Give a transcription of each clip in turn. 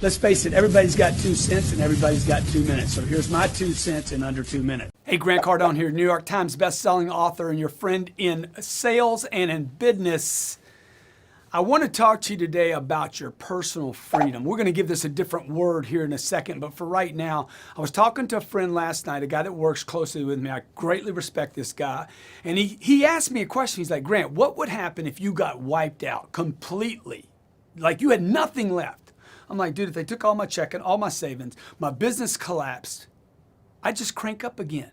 Let's face it, everybody's got 2 cents and everybody's got 2 minutes. So here's my 2 cents in under 2 minutes. Hey, Grant Cardone here, New York Times best-selling author and your friend in sales and in business. I want to talk to you today about your personal freedom. We're going to give this a different word here in a second, but for right now, I was talking to a friend last night, a guy that works closely with me. I greatly respect this guy. And he asked me a question. He's like, Grant, what would happen if you got wiped out completely? Like you had nothing left. I'm like, dude, if they took all my checking, all my savings, my business collapsed, I'd just crank up again.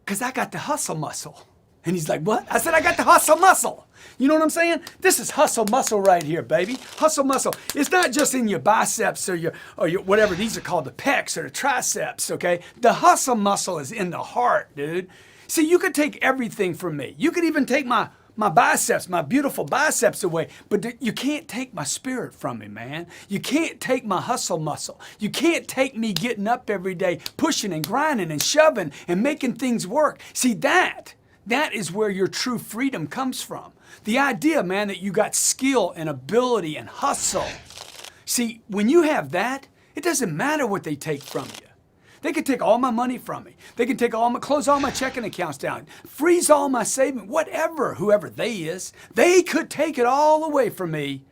Because I got the hustle muscle. And he's like, what? I said, I got the hustle muscle. You know what I'm saying? This is hustle muscle right here, baby. Hustle muscle. It's not just in your biceps or your whatever. These are called the pecs or the triceps, okay? The hustle muscle is in the heart, dude. See, you could take everything from me. You could even take my biceps, my beautiful biceps away, but you can't take my spirit from me, man. You can't take my hustle muscle. You can't take me getting up every day, pushing and grinding and shoving and making things work. See, that is where your true freedom comes from. The idea, man, that you got skill and ability and hustle. See, when you have that, it doesn't matter what they take from you. They could take all my money from me. They can take close all my checking accounts down, freeze all my savings, whatever, whoever they is. They could take it all away from me.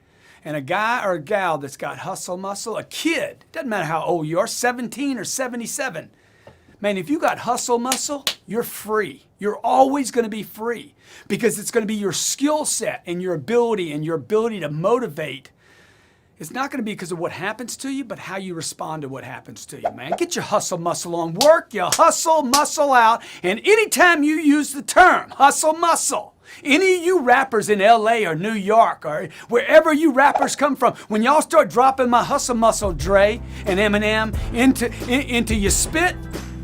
And a guy or a gal that's got hustle muscle, a kid, doesn't matter how old you are, 17 or 77. Man, if you got hustle muscle, you're free. You're always going to be free because it's going to be your skill set and your ability to motivate. It's not going to be because of what happens to you, but how you respond to what happens to you, man. Get your hustle muscle on. Work your hustle muscle out. And anytime you use the term hustle muscle, any of you rappers in LA or New York or wherever you rappers come from, when y'all start dropping my hustle muscle, Dre and Eminem, into your spit,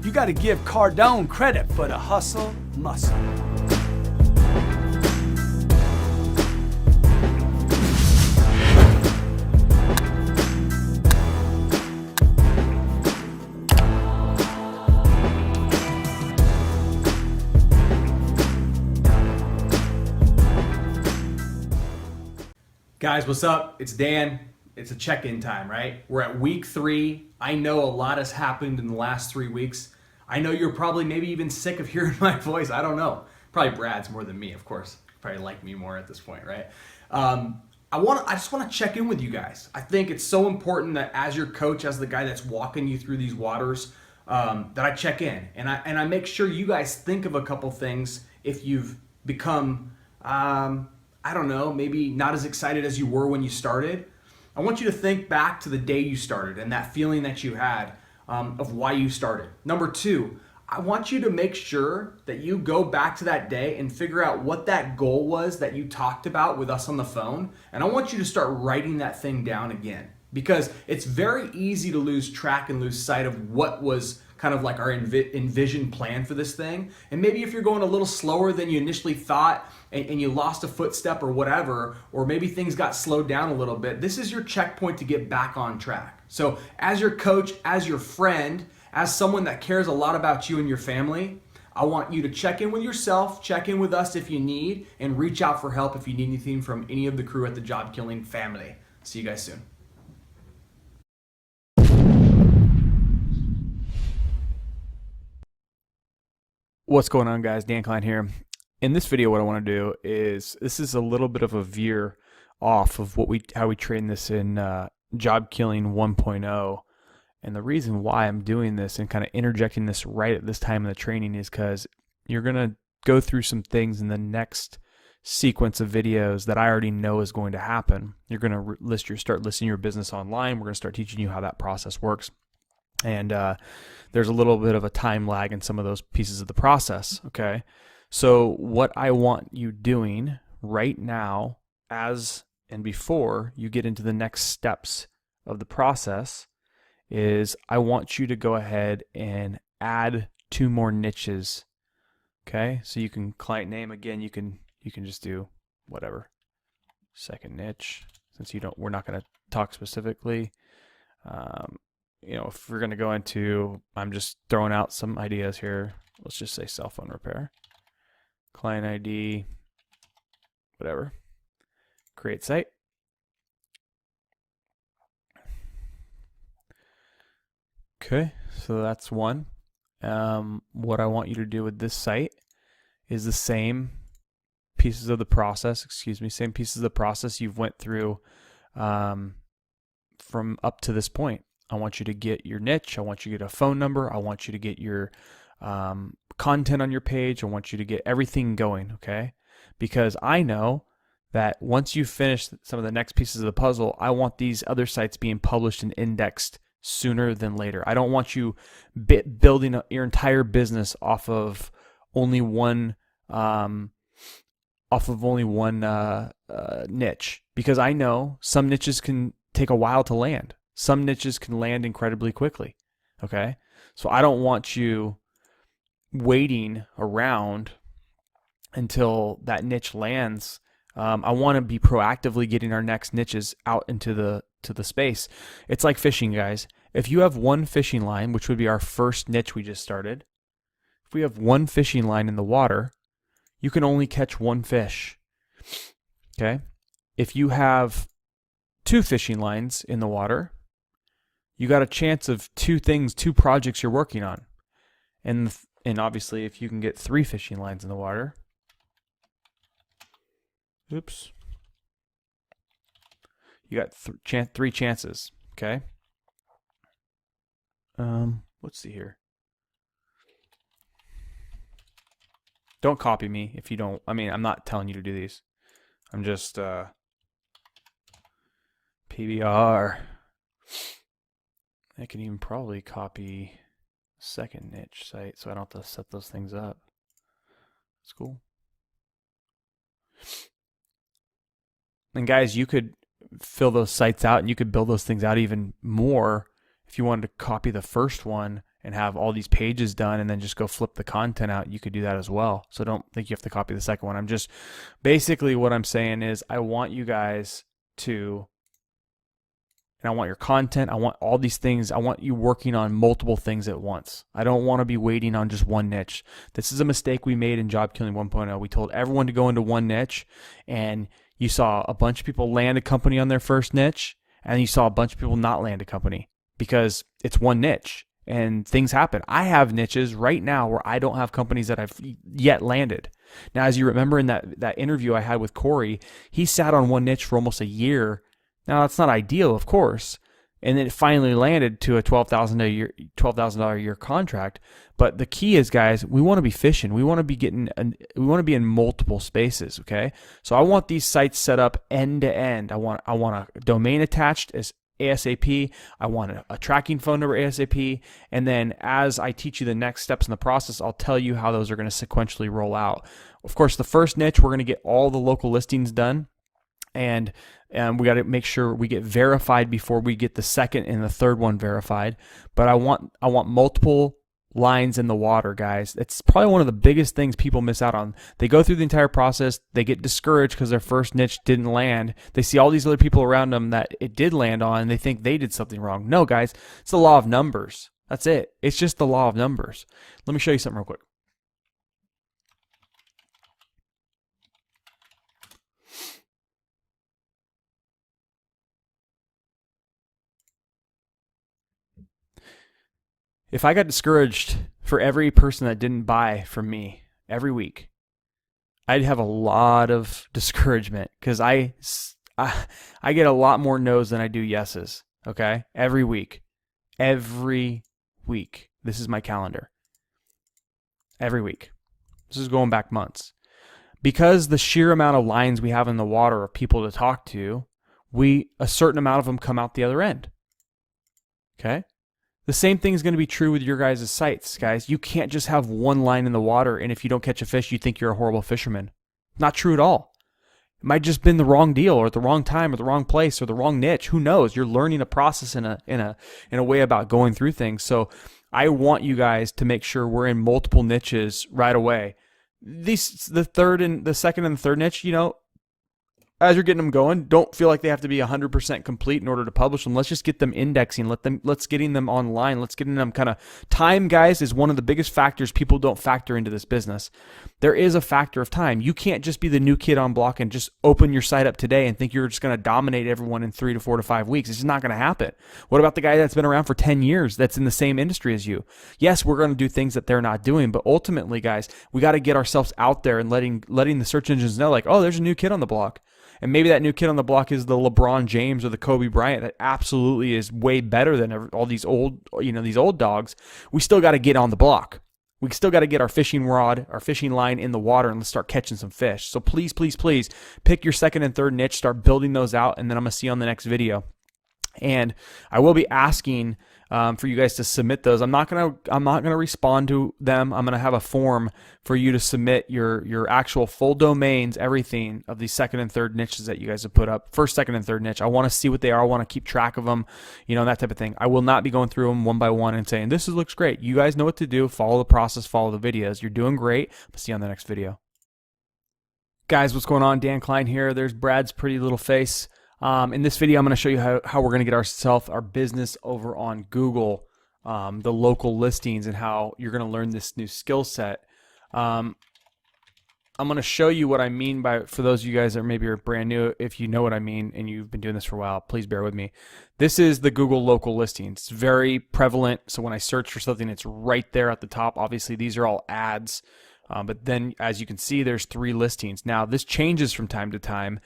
you got to give Cardone credit for the hustle muscle. Guys, what's up? It's Dan. It's a check-in time, right? We're at week 3. I know a lot has happened in the last 3 weeks. I know you're probably maybe even sick of hearing my voice. I don't know. Probably Brad's more than me, of course. Probably like me more at this point, right? I just want to check in with you guys. I think it's so important that as your coach, as the guy that's walking you through these waters, that I check in and I make sure you guys think of a couple things if you've become I don't know, maybe not as excited as you were when you started. I want you to think back to the day you started and that feeling that you had of why you started. Number 2, I want you to make sure that you go back to that day and figure out what that goal was that you talked about with us on the phone. And I want you to start writing that thing down again because it's very easy to lose track and lose sight of what was kind of like our envisioned plan for this thing. And maybe if you're going a little slower than you initially thought and you lost a footstep or whatever, or maybe things got slowed down a little bit, this is your checkpoint to get back on track. So as your coach, as your friend, as someone that cares a lot about you and your family, I want you to check in with yourself, check in with us if you need, and reach out for help if you need anything from any of the crew at the Job Killing family. See you guys soon. What's going on, guys? Dan Klein here. In this video, what I want to do is, this is a little bit of a veer off of how we train this in Job Killing 1.0. And the reason why I'm doing this and kind of interjecting this right at this time in the training is because you're going to go through some things in the next sequence of videos that I already know is going to happen. You're going to start listing your business online. We're going to start teaching you how that process works. And there's a little bit of a time lag in some of those pieces of the process, okay? So what I want you doing right now, as and before you get into the next steps of the process, is I want you to go ahead and add 2 more niches, okay? So you can client name, again, you can just do whatever, second niche, since we're not going to talk specifically. If we're going to go into, I'm just throwing out some ideas here. Let's just say cell phone repair. Client ID, whatever. Create site. Okay, so that's one. What I want you to do with this site is the same pieces of the process, same pieces of the process you've went through from up to this point. I want you to get your niche. I want you to get a phone number. I want you to get your content on your page. I want you to get everything going, okay? Because I know that once you finish some of the next pieces of the puzzle, I want these other sites being published and indexed sooner than later. I don't want you building your entire business off of only one niche, because I know some niches can take a while to land. Some niches can land incredibly quickly. Okay, so I don't want you waiting around until that niche lands. I want to be proactively getting our next niches out into the space. It's like fishing, guys. If you have one fishing line, which would be our first niche we just started, if we have one fishing line in the water, you can only catch one fish. Okay? If you have two fishing lines in the water, you got a chance of two projects you're working on. And obviously, if you can get three fishing lines in the water, oops, you got three chances. Okay? Let's see here. Don't copy me if you don't. I mean, I'm not telling you to do these. I'm just PBR. I can even probably copy second niche site so I don't have to set those things up. That's cool. And guys, you could fill those sites out and you could build those things out even more if you wanted to copy the first one and have all these pages done and then just go flip the content out. You could do that as well. So don't think you have to copy the second one. I'm just basically what I'm saying is I want you guys to, and I want your content, I want all these things, I want you working on multiple things at once. I don't want to be waiting on just one niche. This is a mistake we made in Job Killing 1.0. We told everyone to go into one niche, and you saw a bunch of people land a company on their first niche, and you saw a bunch of people not land a company because it's one niche and things happen. I have niches right now where I don't have companies that I've yet landed. Now, as you remember in that interview I had with Corey, he sat on one niche for almost a year. Now, that's not ideal, of course, and then it finally landed to a $12,000 a year contract. But the key is, guys, we want to be fishing. We want to be in multiple spaces. Okay, so I want these sites set up end to end. I want a domain attached as ASAP. I want a tracking phone number ASAP. And then as I teach you the next steps in the process, I'll tell you how those are going to sequentially roll out. Of course, the first niche, we're going to get all the local listings done. And we got to make sure we get verified before we get the second and the third one verified. But I want multiple lines in the water, guys. It's probably one of the biggest things people miss out on. They go through the entire process, they get discouraged because their first niche didn't land. They see all these other people around them that it did land on, and they think they did something wrong. No, guys, it's the law of numbers. That's it. It's just the law of numbers. Let me show you something real quick. If I got discouraged for every person that didn't buy from me every week, I'd have a lot of discouragement because I get a lot more no's than I do yeses. Okay, every week. This is my calendar. Every week. This is going back months. Because the sheer amount of lines we have in the water of people to talk to, a certain amount of them come out the other end. Okay? The same thing is going to be true with your guys' sites, guys. You can't just have one line in the water, and if you don't catch a fish, you think you're a horrible fisherman. Not true at all. It might just been the wrong deal, or at the wrong time, or the wrong place, or the wrong niche. Who knows? You're learning a process in a way about going through things. So I want you guys to make sure we're in multiple niches right away. The second and the third niche, as you're getting them going, don't feel like they have to be 100% complete in order to publish them. Let's just get them indexing. Let's getting them online. Let's getting them kind of time, guys, is one of the biggest factors people don't factor into this business. There is a factor of time. You can't just be the new kid on block and just open your site up today and think you're just going to dominate everyone in 3 to 4 to 5 weeks. It's just not going to happen. What about the guy that's been around for 10 years that's in the same industry as you? Yes, we're going to do things that they're not doing, but ultimately, guys, we got to get ourselves out there and letting the search engines know, like, oh, there's a new kid on the block. And maybe that new kid on the block is the LeBron James or the Kobe Bryant that absolutely is way better than all these old dogs. We still got to get on the block. We still got to get our fishing rod, our fishing line in the water, and let's start catching some fish. So please, please, please pick your second and third niche, start building those out, and then I'm going to see you on the next video. And I will be asking for you guys to submit those. I'm not gonna respond to them. I'm gonna have a form for you to submit your actual full domains, everything of these second and third niches that you guys have put up. First, second, and third niche. I want to see what they are. I want to keep track of them, that type of thing. I will not be going through them one by one and saying this looks great. You guys know what to do. Follow the process. Follow the videos. You're doing great. I'll see you on the next video. Guys, what's going on? Dan Klein here. There's Brad's pretty little face. In this video, I'm going to show you how we're going to get our business over on Google, the local listings, and how you're going to learn this new skill set. I'm going to show you what I mean for those of you guys that maybe are brand new. If you know what I mean and you've been doing this for a while, please bear with me. This is the Google local listings. It's very prevalent. So when I search for something, it's right there at the top. Obviously, these are all ads. But then, as you can see, there's 3 listings. Now, this changes from time to time.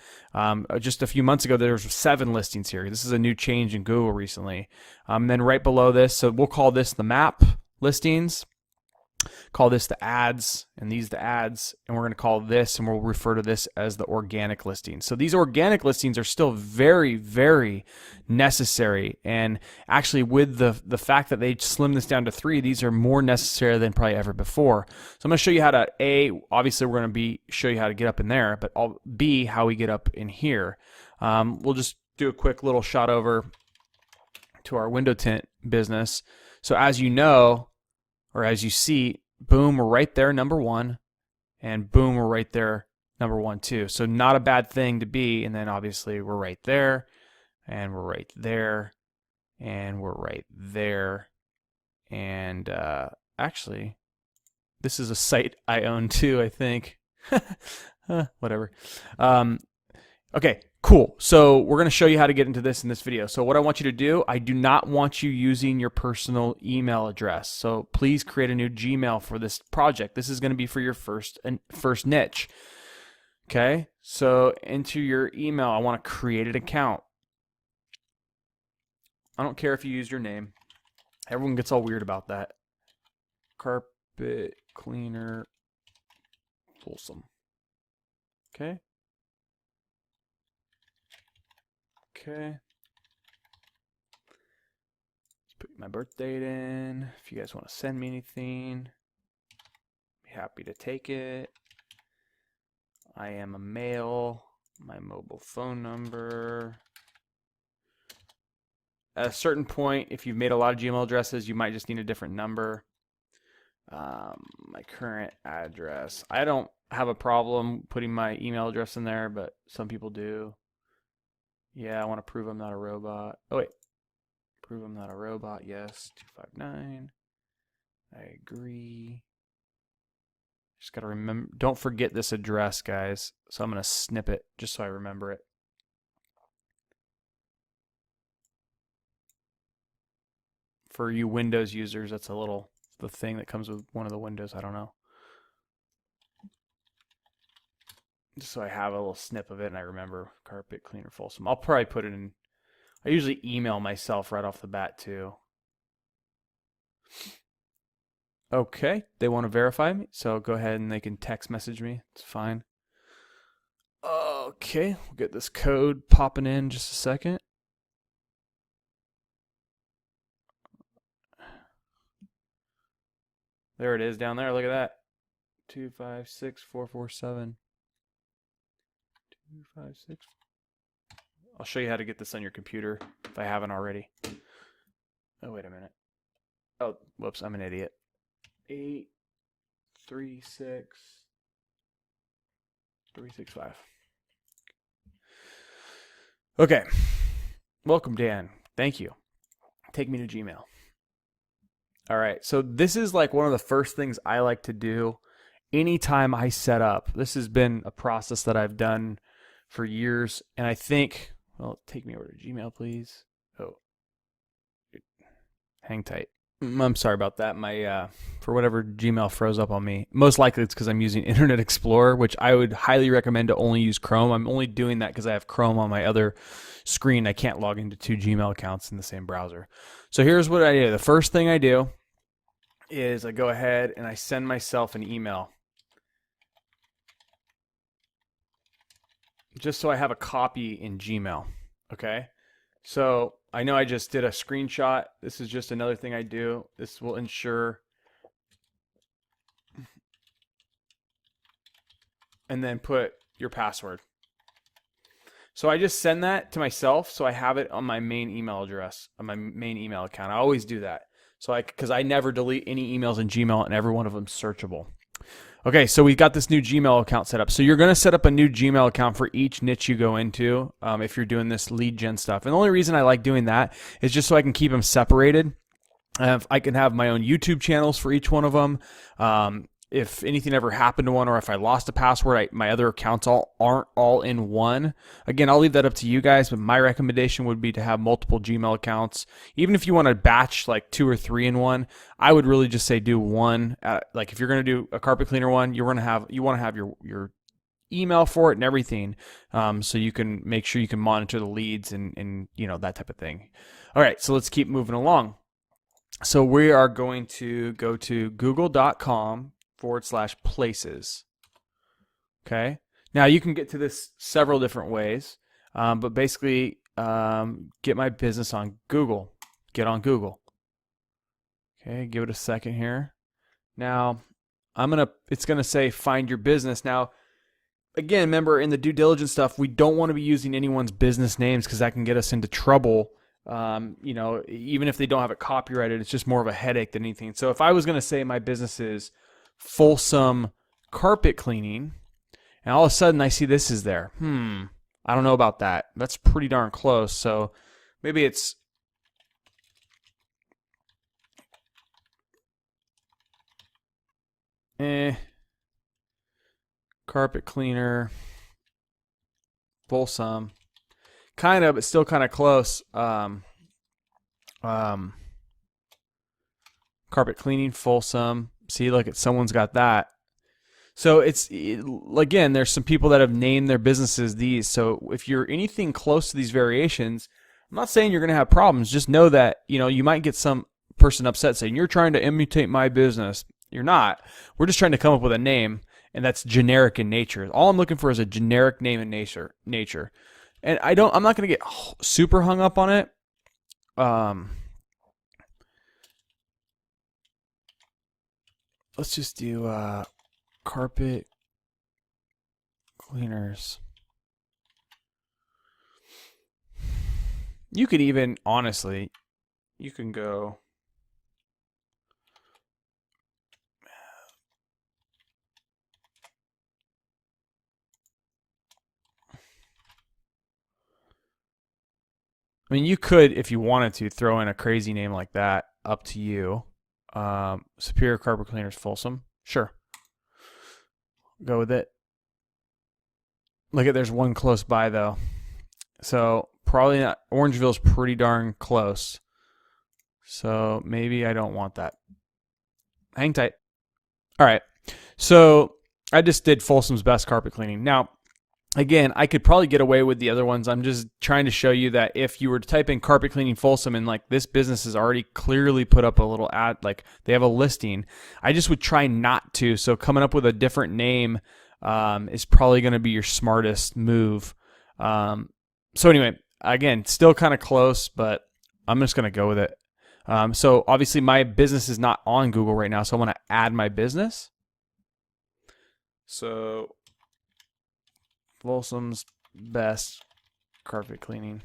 Just a few months ago, there was 7 listings here. This is a new change in Google recently. Then right below this, so we'll call this the map listings, call this the ads, and these the ads, and we're going to call this, and we'll refer to this as the organic listings. So these organic listings are still very, very necessary, and actually with the fact that they slimmed this down to 3, these are more necessary than probably ever before. So I'm going to show you how to, obviously we're going to show you how to get up in there, but B, how we get up in here. We'll just do a quick little shot over to our window tint business. So as you know, or as you see, boom, we're right there, number 1, and boom, we're right there, number 1 too. So not a bad thing to be, and then obviously we're right there, and we're right there, and we're right there, and actually, this is a site I own too, I think. Whatever. Okay, cool. So we're going to show you how to get into this in this video. So what I want you to do, I do not want you using your personal email address. So please create a new Gmail for this project. This is going to be for your first niche. Okay, so into your email, I want to create an account. I don't care if you use your name. Everyone gets all weird about that. Carpet cleaner Folsom. Okay. Okay. Let's put my birth date in. If you guys want to send me anything, be happy to take it. I am a male. My mobile phone number. At a certain point, if you've made a lot of Gmail addresses, you might just need a different number. My current address. I don't have a problem putting my email address in there, but some people do. Yeah, I want to prove I'm not a robot. Oh, wait. Prove I'm not a robot. Yes. 259. I agree. Just got to remember. Don't forget this address, guys. So I'm going to snip it just so I remember it. For you Windows users, that's the thing that comes with one of the windows. I don't know. Just so I have a little snip of it and I remember carpet cleaner Folsom. I'll probably put it in. I usually email myself right off the bat too. Okay, they want to verify me, so go ahead and they can text message me. It's fine. Okay, we'll get this code popping in just a second. There it is down there. Look at that. 256447. 256. I'll show you how to get this on your computer if I haven't already. Oh, wait a minute. Oh, whoops, I'm an idiot. 836365. Okay. Welcome, Dan. Thank you. Take me to Gmail. All right. So this is like one of the first things I like to do anytime I set up. This has been a process that I've done for years. And I think, well, take me over to Gmail, please. Oh, hang tight. I'm sorry about that. My for whatever Gmail froze up on me. Most likely it's because I'm using Internet Explorer, which I would highly recommend to only use Chrome. I'm only doing that because I have Chrome on my other screen. I can't log into 2 Gmail accounts in the same browser. So here's what I do. The first thing I do is I go ahead and I send myself an email, just so I have a copy in Gmail. Okay. So I know I just did a screenshot. This is just another thing I do. This will ensure. And then put your password. So I just send that to myself so I have it on my main email address, on my main email account. I always do that. So because I never delete any emails in Gmail and every one of them is searchable. Okay, so we've got this new Gmail account set up. So you're going to set up a new Gmail account for each niche you go into if you're doing this lead gen stuff. And the only reason I like doing that is just so I can keep them separated. I can have my own YouTube channels for each one of them. If anything ever happened to one, or if I lost a password, my other accounts aren't all in one. Again, I'll leave that up to you guys, but my recommendation would be to have multiple Gmail accounts. Even if you want to batch like 2 or 3 in one, I would really just say do one. Like if you're going to do a carpet cleaner one, you want to have your email for it and everything, so you can make sure you can monitor the leads and that type of thing. All right, so let's keep moving along. So we are going to go to google.com/places. Okay. Now you can get to this several different ways, but basically get my business on Google. Get on Google. Okay, give it a second here. Now it's gonna say find your business. Now again, remember in the due diligence stuff, we don't want to be using anyone's business names because that can get us into trouble. Even if they don't have it copyrighted, it's just more of a headache than anything. So if I was going to say my business is Folsom Carpet Cleaning, and all of a sudden I see this is there. I don't know about that. That's pretty darn close. So maybe it's carpet cleaner Folsom. Kind of, but still kind of close. Carpet cleaning Folsom. See, look at someone's got that. So again, there's some people that have named their businesses these. So if you're anything close to these variations, I'm not saying you're going to have problems. Just know that you might get some person upset saying you're trying to imitate my business. You're not. We're just trying to come up with a name, and that's generic in nature. All I'm looking for is a generic name in nature. And I'm not going to get super hung up on it. Let's just do carpet cleaners. You could even, honestly, you can go you could, if you wanted to, throw in a crazy name like that. Up to you. Superior Carpet Cleaners Folsom. Sure. Go with it. Look at, there's one close by though. So probably not. Orangeville's pretty darn close. So maybe I don't want that. Hang tight. All right. So I just did Folsom's Best Carpet Cleaning. Now, again, I could probably get away with the other ones. I'm just trying to show you that if you were to type in carpet cleaning Folsom and like this business has already clearly put up a little ad, like they have a listing, I just would try not to. So coming up with a different name is probably going to be your smartest move. So anyway, again, still kind of close, but I'm just going to go with it. So obviously my business is not on Google right now, so I want to add my business. So Folsom's Best Carpet Cleaning.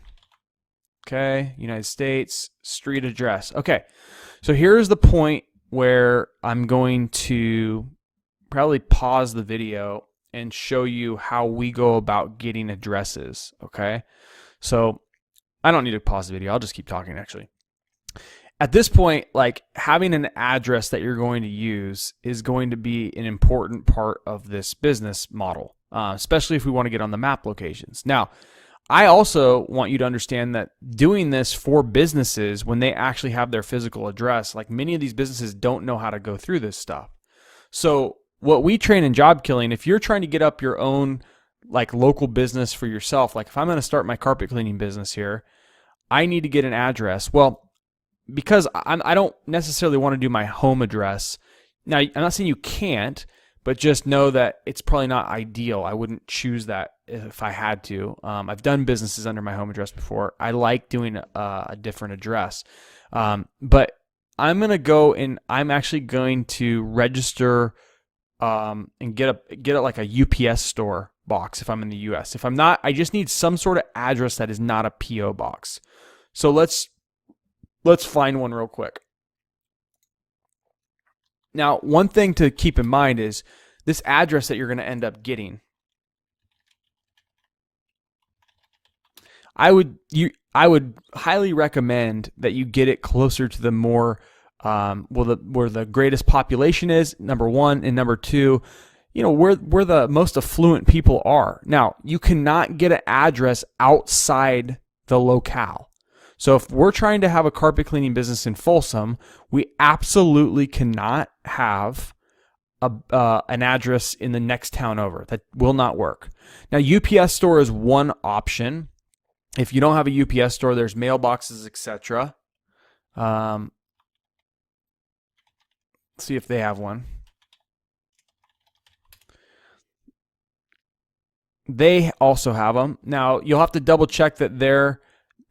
Okay, United States, street address. Okay, so here's the point where I'm going to probably pause the video and show you how we go about getting addresses. Okay, So I don't need to pause the video. I'll just keep talking actually. At this point, like having an address that you're going to use is going to be an important part of this business model, especially if we want to get on the map locations. Now, I also want you to understand that doing this for businesses when they actually have their physical address, like many of these businesses don't know how to go through this stuff. So what we train in job killing, if you're trying to get up your own like local business for yourself, like if I'm going to start my carpet cleaning business here, I need to get an address. Well, because I don't necessarily want to do my home address. Now, I'm not saying you can't, but just know that it's probably not ideal. I wouldn't choose that if I had to. I've done businesses under my home address before. I like doing a different address. But I'm going to go and I'm actually going to register and get like a UPS store box if I'm in the US. If I'm not, I just need some sort of address that is not a PO box. So let's find one real quick. Now, one thing to keep in mind is this address that you're going to end up getting. I would highly recommend that you get it closer to the more where the greatest population is, number one, and number two, where the most affluent people are. Now, you cannot get an address outside the locale. So if we're trying to have a carpet cleaning business in Folsom, we absolutely cannot have an address in the next town over. That will not work. Now, UPS store is one option. If you don't have a UPS store, there's mailboxes, etc. See if they have one. They also have them. Now, you'll have to double check that they're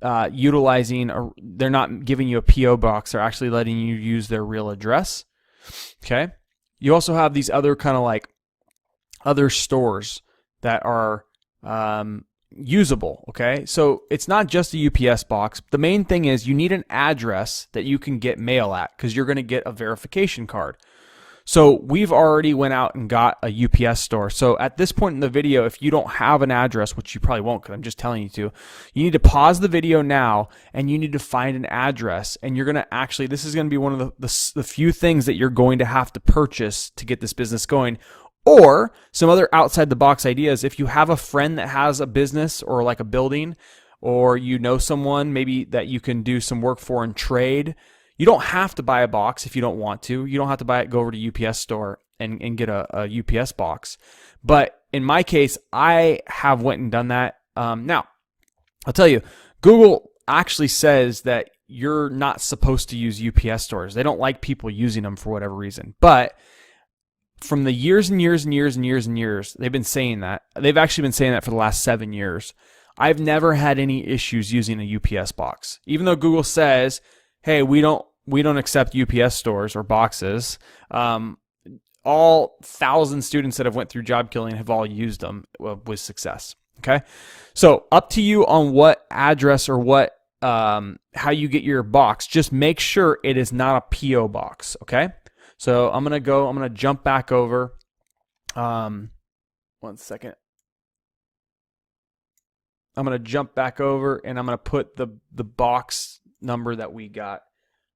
they're not giving you a PO box. They're actually letting you use their real address. Okay. You also have these other kind of like other stores that are usable. Okay. So it's not just a UPS box. The main thing is you need an address that you can get mail at because you're going to get a verification card. So we've already went out and got a UPS store. So at this point in the video, if you don't have an address, which you probably won't because I'm just telling you to, you need to pause the video now and you need to find an address. And you're going to actually, this is going to be one of the few things that you're going to have to purchase to get this business going. Or some other outside the box ideas. If you have a friend that has a business or like a building, or you know someone maybe that you can do some work for and trade, you don't have to buy a box if you don't want to. You don't have to go over to UPS store and get a UPS box. But in my case, I have went and done that. Now, I'll tell you, Google actually says that you're not supposed to use UPS stores. They don't like people using them for whatever reason. But from the years and years and years and years and years, they've been saying that. They've actually been saying that for the last 7 years. I've never had any issues using a UPS box. Even though Google says, hey, we don't accept UPS stores or boxes. All 1,000 students that have went through job killing have all used them with success. Okay, so up to you on what address or what how you get your box. Just make sure it is not a PO box. Okay, so I'm gonna jump back over. 1 second. I'm gonna jump back over and I'm gonna put the box number that we got.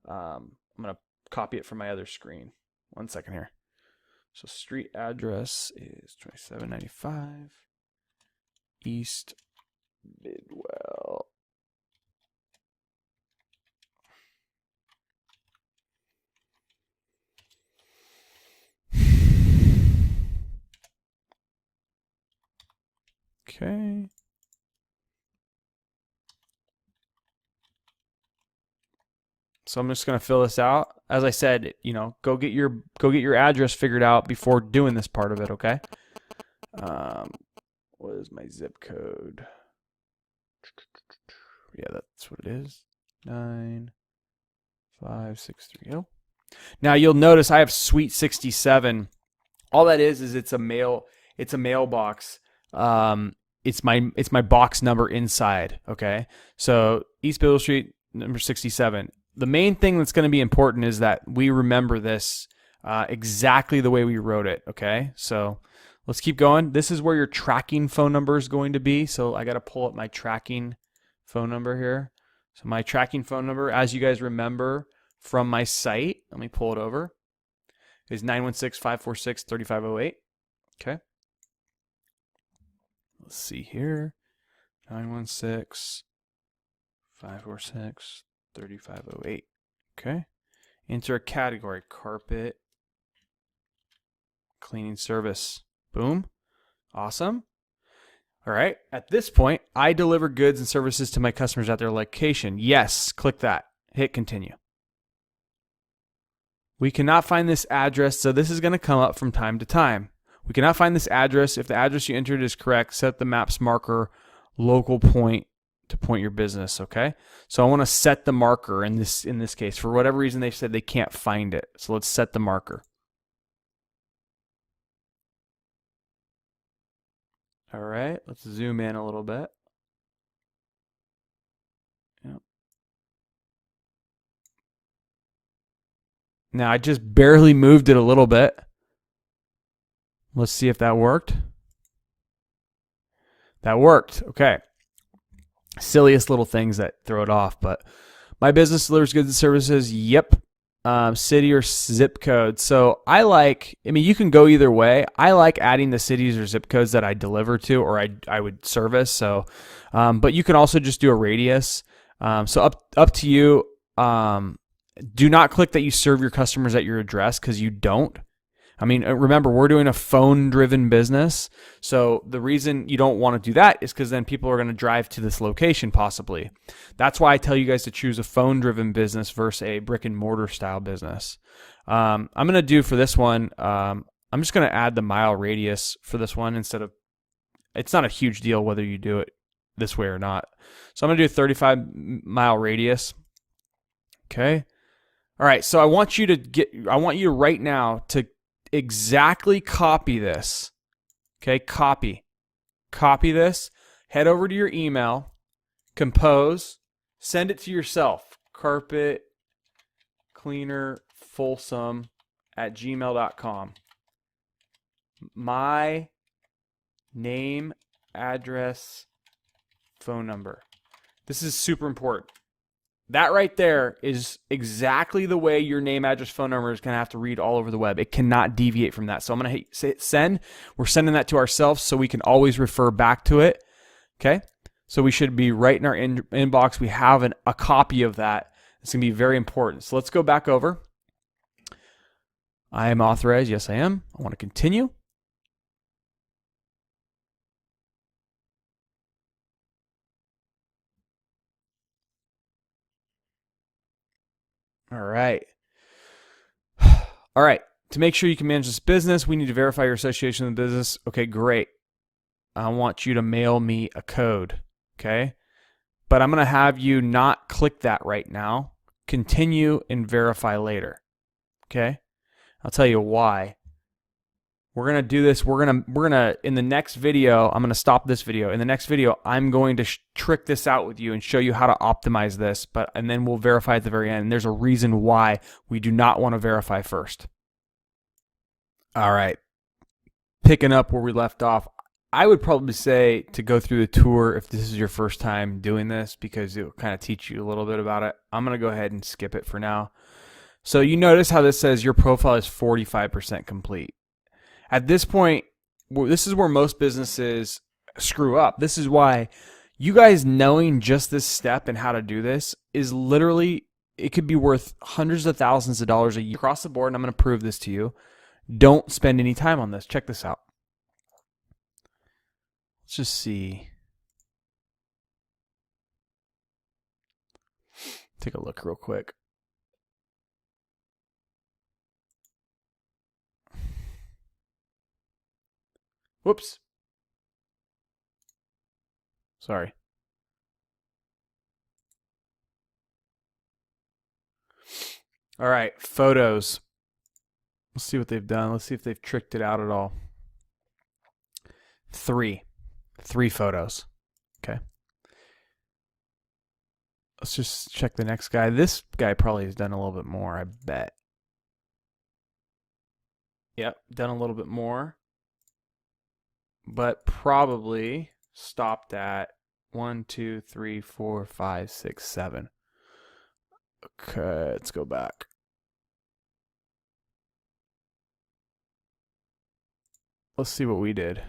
I'm going to copy it from my other screen. 1 second here. So street address is 2795 East Bidwell. Okay. So I'm just going to fill this out. As I said, go get your address figured out before doing this part of it, okay? What is my zip code? Yeah, that's what it is. 95630. Now you'll notice I have Suite 67. All that is it's a mailbox. It's my box number inside, okay? So East Bill Street, number 67. The main thing that's going to be important is that we remember this exactly the way we wrote it, okay? So let's keep going. This is where your tracking phone number is going to be. So I got to pull up my tracking phone number here. So my tracking phone number, as you guys remember from my site, let me pull it over, is 916-546-3508. Okay. Let's see here. 916-546-3508. Okay. Enter a category, carpet cleaning service. Boom. Awesome. All right. At this point, I deliver goods and services to my customers at their location. Yes. Click that. Hit continue. We cannot find this address, so this is going to come up from time to time. We cannot find this address. If the address you entered is correct, set the map's marker local point to point your business, okay? So I want to set the marker in this case. For whatever reason, they said they can't find it. So let's set the marker. All right, let's zoom in a little bit. Yep. Now I just barely moved it a little bit. Let's see if that worked. That worked. Okay. Silliest little things that throw it off, but my business delivers goods and services. Yep. City or zip code. So I mean, you can go either way. I like adding the cities or zip codes that I deliver to or I would service. So, but you can also just do a radius. So up to you. Do not click that you serve your customers at your address because you don't. I mean, remember, we're doing a phone-driven business. So the reason you don't want to do that is because then people are going to drive to this location possibly. That's why I tell you guys to choose a phone-driven business versus a brick-and-mortar style business. I'm going to do for this one, I'm just going to add the mile radius for this one instead of, it's not a huge deal whether you do it this way or not. So I'm going to do a 35-mile radius. Okay. All right. So I want you to right now to exactly copy this. Okay, copy this, head over to your email, compose, send it to yourself, carpet cleaner folsom at gmail.com. My name, address, phone number. This is super important. That right there is exactly the way your name, address, phone number is going to have to read all over the web. It cannot deviate from that. So I'm going to hit send. We're sending that to ourselves so we can always refer back to it. Okay? So we should be right in our inbox. We have a copy of that. It's going to be very important. So let's go back over. I am authorized. Yes, I am. I want to continue. All right. All right. To make sure you can manage this business, we need to verify your association with the business. Okay, great. I want you to mail me a code. Okay. But I'm going to have you not click that right now. Continue and verify later. Okay. I'll tell you why. We're going to do this. We're going to, in the next video, I'm going to stop this video. In the next video, I'm going to trick this out with you and show you how to optimize this, and then we'll verify at the very end. And there's a reason why we do not want to verify first. All right. Picking up where we left off, I would probably say to go through the tour if this is your first time doing this because it will kind of teach you a little bit about it. I'm going to go ahead and skip it for now. So you notice how this says your profile is 45% complete. At this point, this is where most businesses screw up. This is why you guys knowing just this step and how to do this is literally, it could be worth hundreds of thousands of dollars a year across the board, and I'm going to prove this to you. Don't spend any time on this. Check this out. Let's just see. Take a look real quick. Whoops. Sorry. All right, photos. Let's see what they've done. Let's see if they've tricked it out at all. Three photos. Okay. Let's just check the next guy. This guy probably has done a little bit more, I bet. Yep, done a little bit more. But probably stopped at 1, 2, 3, 4, 5, 6, 7. Okay, let's go back. Let's see what we did.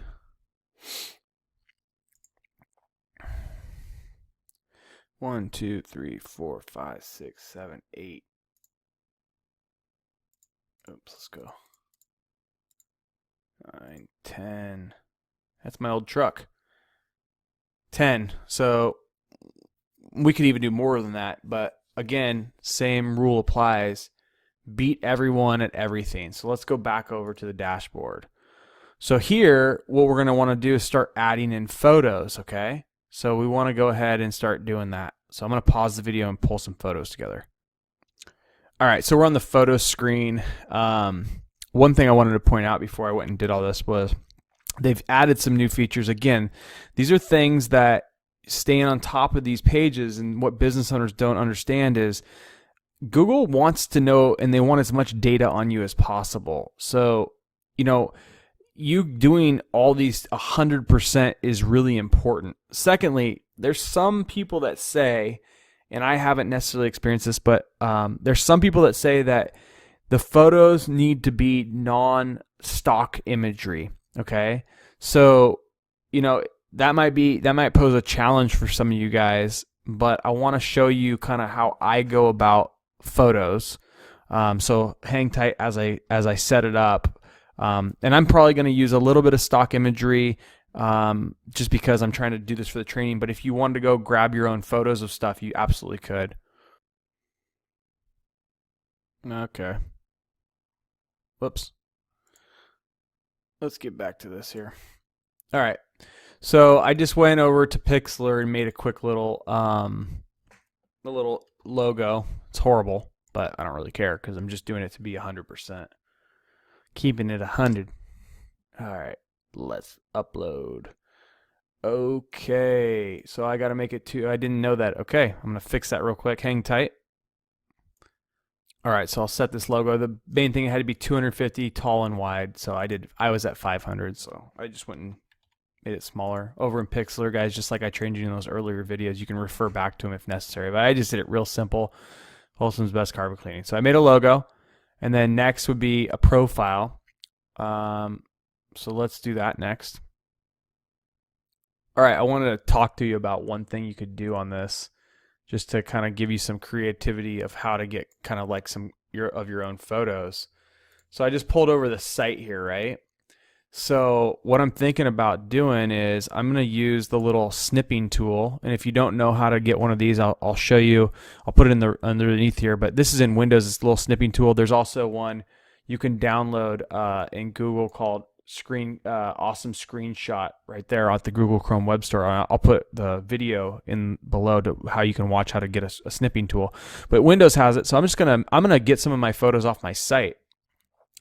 One, two, three, four, five, six, 7, 8. Oops, let's go. 9, 10. That's my old truck. 10. So we could even do more than that, but again, same rule applies. Beat everyone at everything. So let's go back over to the dashboard. So here, what we're going to want to do is start adding in photos, okay? So we want to go ahead and start doing that. So I'm going to pause the video and pull some photos together. All right, so we're on the photo screen. One thing I wanted to point out before I went and did all this was they've added some new features. Again, these are things that staying on top of these pages, and what business owners don't understand is Google wants to know, and they want as much data on you as possible. So, you know, you doing all these 100% is really important. Secondly, there's some people that say, and I haven't necessarily experienced this, but there's some people that say that the photos need to be non-stock imagery. Okay, so you know that might pose a challenge for some of you guys, but I want to show you kind of how I go about photos. So hang tight as I set it up. And I'm probably going to use a little bit of stock imagery just because I'm trying to do this for the training. But if you wanted to go grab your own photos of stuff, you absolutely could. Okay. Whoops. Let's get back to this here. All right. So I just went over to Pixlr and made a quick little logo. It's horrible, but I don't really care because I'm just doing it to be 100%. Keeping it 100. All right, let's upload. Okay, so I got to make it to, I didn't know that. Okay, I'm going to fix that real quick. Hang tight. All right, so I'll set this logo. The main thing, it had to be 250 tall and wide, so I was at 500, so I just went and made it smaller. Over in Pixlr, guys, just like I trained you in those earlier videos, you can refer back to them if necessary, but I just did it real simple. Wholesom's Best Carpet Cleaning. So I made a logo. And then next would be a profile. So let's do that next. All right, I wanted to talk to you about one thing you could do on this, just to kind of give you some creativity of how to get kind of like some of your own photos. So I just pulled over the site here, right? So what I'm thinking about doing is I'm going to use the little snipping tool. And if you don't know how to get one of these, I'll show you. I'll put it in the underneath here. But this is in Windows, this little snipping tool. There's also one you can download in Google called Awesome Screenshot right there at the Google Chrome Web Store. I'll put the video in below to how you can watch how to get a snipping tool. But Windows has it. So I'm gonna get some of my photos off my site.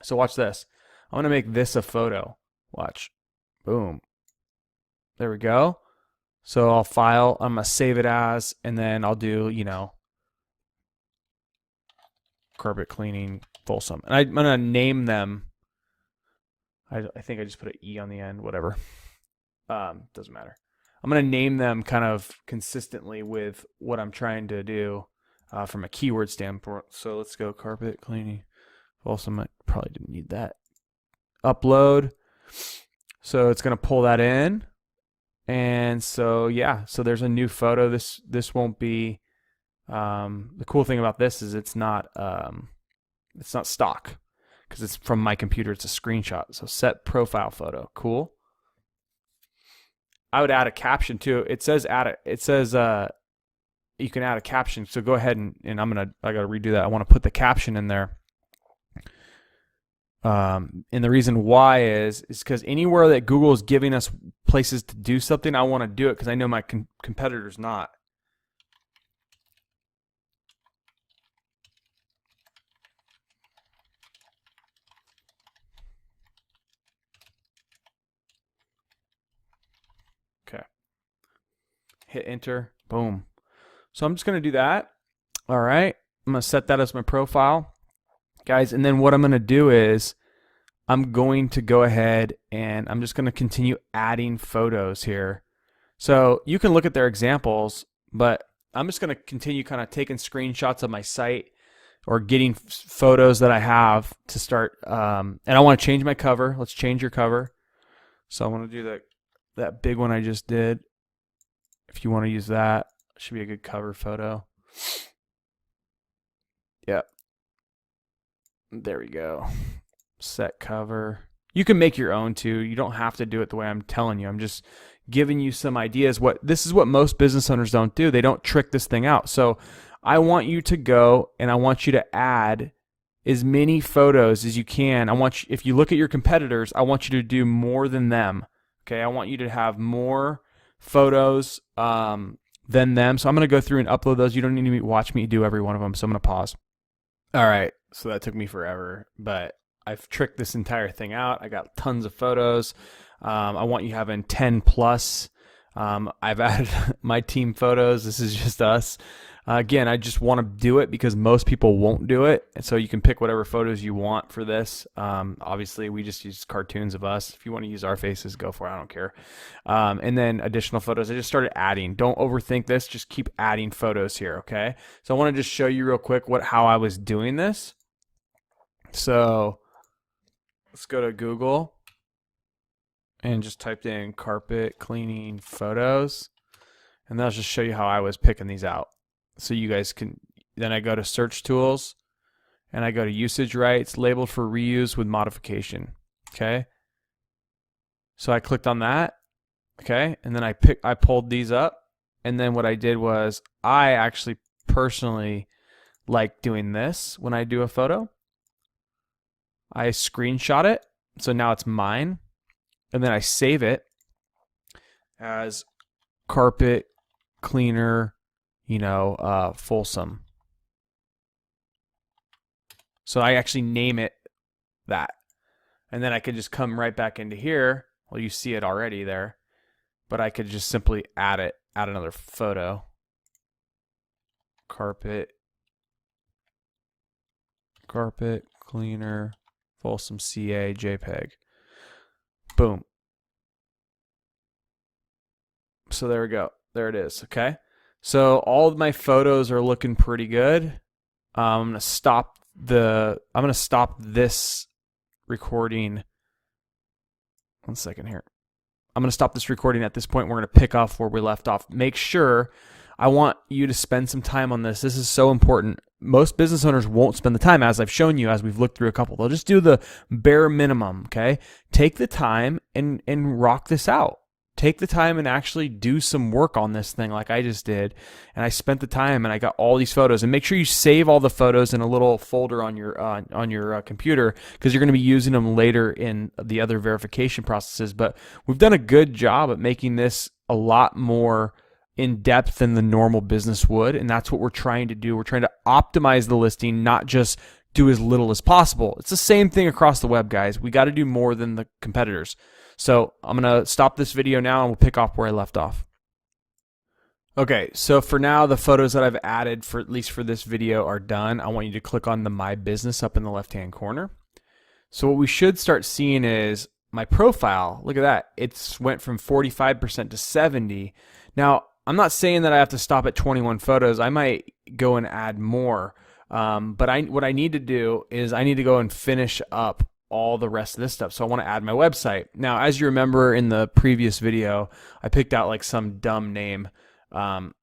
So watch this. I'm gonna make this a photo. Watch. Boom. There we go. So I'll file, I'm going to save it as, and then I'll do, you know, carpet cleaning Folsom. And I'm going to name them. I think I just put an E on the end, whatever. Doesn't matter. I'm going to name them kind of consistently with what I'm trying to do from a keyword standpoint. So let's go carpet cleaning Folsom. I probably didn't need that. Upload. So it's going to pull that in. And so, yeah, so there's a new photo. This won't be, the cool thing about this is it's not stock because it's from my computer. It's a screenshot. So set profile photo. Cool. I would add a caption too. It says you can add a caption. So go ahead and I got to redo that. I want to put the caption in there. And the reason why is because anywhere that Google is giving us places to do something, I want to do it because I know my competitor's not. Okay. Hit enter. Boom. So I'm just going to do that. All right. I'm going to set that as my profile. Guys, and then what I'm going to do is I'm going to go ahead and I'm just going to continue adding photos here. So you can look at their examples, but I'm just going to continue kind of taking screenshots of my site or getting photos that I have to start. And I want to change my cover. Let's change your cover. So I want to do that big one I just did. If you want to use that, it should be a good cover photo. Yep. There we go. Set cover. You can make your own too. You don't have to do it the way I'm telling you. I'm just giving you some ideas. This is what most business owners don't do. They don't trick this thing out. So I want you to go and I want you to add as many photos as you can. If you look at your competitors, I want you to do more than them. Okay, I want you to have more photos than them. So I'm going to go through and upload those. You don't need to watch me do every one of them. So I'm going to pause. All right, so that took me forever, but I've tricked this entire thing out. I got tons of photos. I want you having 10 plus. I've added my team photos. This is just us. Again, I just want to do it because most people won't do it. And so you can pick whatever photos you want for this. Obviously, we just use cartoons of us. If you want to use our faces, go for it. I don't care. And then additional photos. I just started adding. Don't overthink this. Just keep adding photos here, okay? So I want to just show you real quick how I was doing this. So let's go to Google and just type in carpet cleaning photos. And that'll just show you how I was picking these out. So you guys can, then I go to search tools and I go to usage rights labeled for reuse with modification. Okay. So I clicked on that. Okay. And then I pulled these up. And then what I did was I actually personally like doing this when I do a photo. I screenshot it. So now it's mine. And then I save it as carpet cleaner, Folsom. So I actually name it that. And then I could just come right back into here. Well, you see it already there. But I could just simply add another photo. Carpet cleaner Folsom CA JPEG. Boom. So there we go. There it is. Okay. So all of my photos are looking pretty good. I'm gonna stop this recording. 1 second here. I'm gonna stop this recording at this point. We're gonna pick off where we left off. Make sure, I want you to spend some time on this. This is so important. Most business owners won't spend the time, as I've shown you, as we've looked through a couple. They'll just do the bare minimum. Okay. Take the time and rock this out. Take the time and actually do some work on this thing like I just did. And I spent the time and I got all these photos. And make sure you save all the photos in a little folder on your computer, because you're going to be using them later in the other verification processes. But we've done a good job at making this a lot more in depth than the normal business would. And that's what we're trying to do. We're trying to optimize the listing, not just do as little as possible. It's the same thing across the web, guys. We got to do more than the competitors. So I'm going to stop this video now and we'll pick up where I left off. Okay, so for now, the photos that I've added, for at least for this video, are done. I want you to click on the My Business up in the left-hand corner. So what we should start seeing is my profile. Look at that. It's went from 45% to 70%. Now, I'm not saying that I have to stop at 21 photos. I might go and add more. But what I need to do is I need to go and finish up all the rest of this stuff. So I want to add my website. Now, as you remember in the previous video, I picked out like some dumb name. So I'm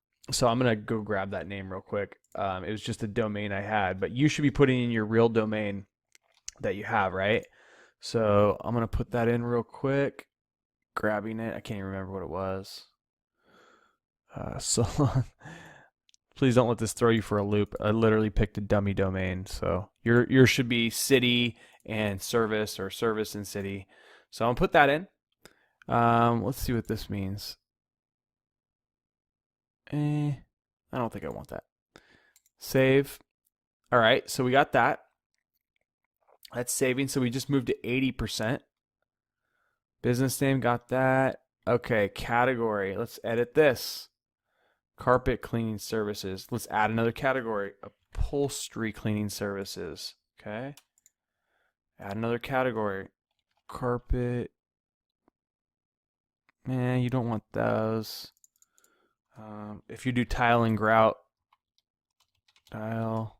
going to go grab that name real quick. It was just a domain I had, but you should be putting in your real domain that you have, right? So I'm going to put that in real quick, grabbing it. I can't even remember what it was. So please don't let this throw you for a loop. I literally picked a dummy domain. So yours should be city and service, or service and city. So I'm gonna put that in. Let's see what this means. I don't think I want that. Save. All right, so we got that. That's saving. So we just moved to 80%. Business name, got that. Okay, category. Let's edit this. Carpet cleaning services. Let's add another category. Upholstery cleaning services. Okay. Add another category. Carpet You don't want those. If you do tile and grout, tile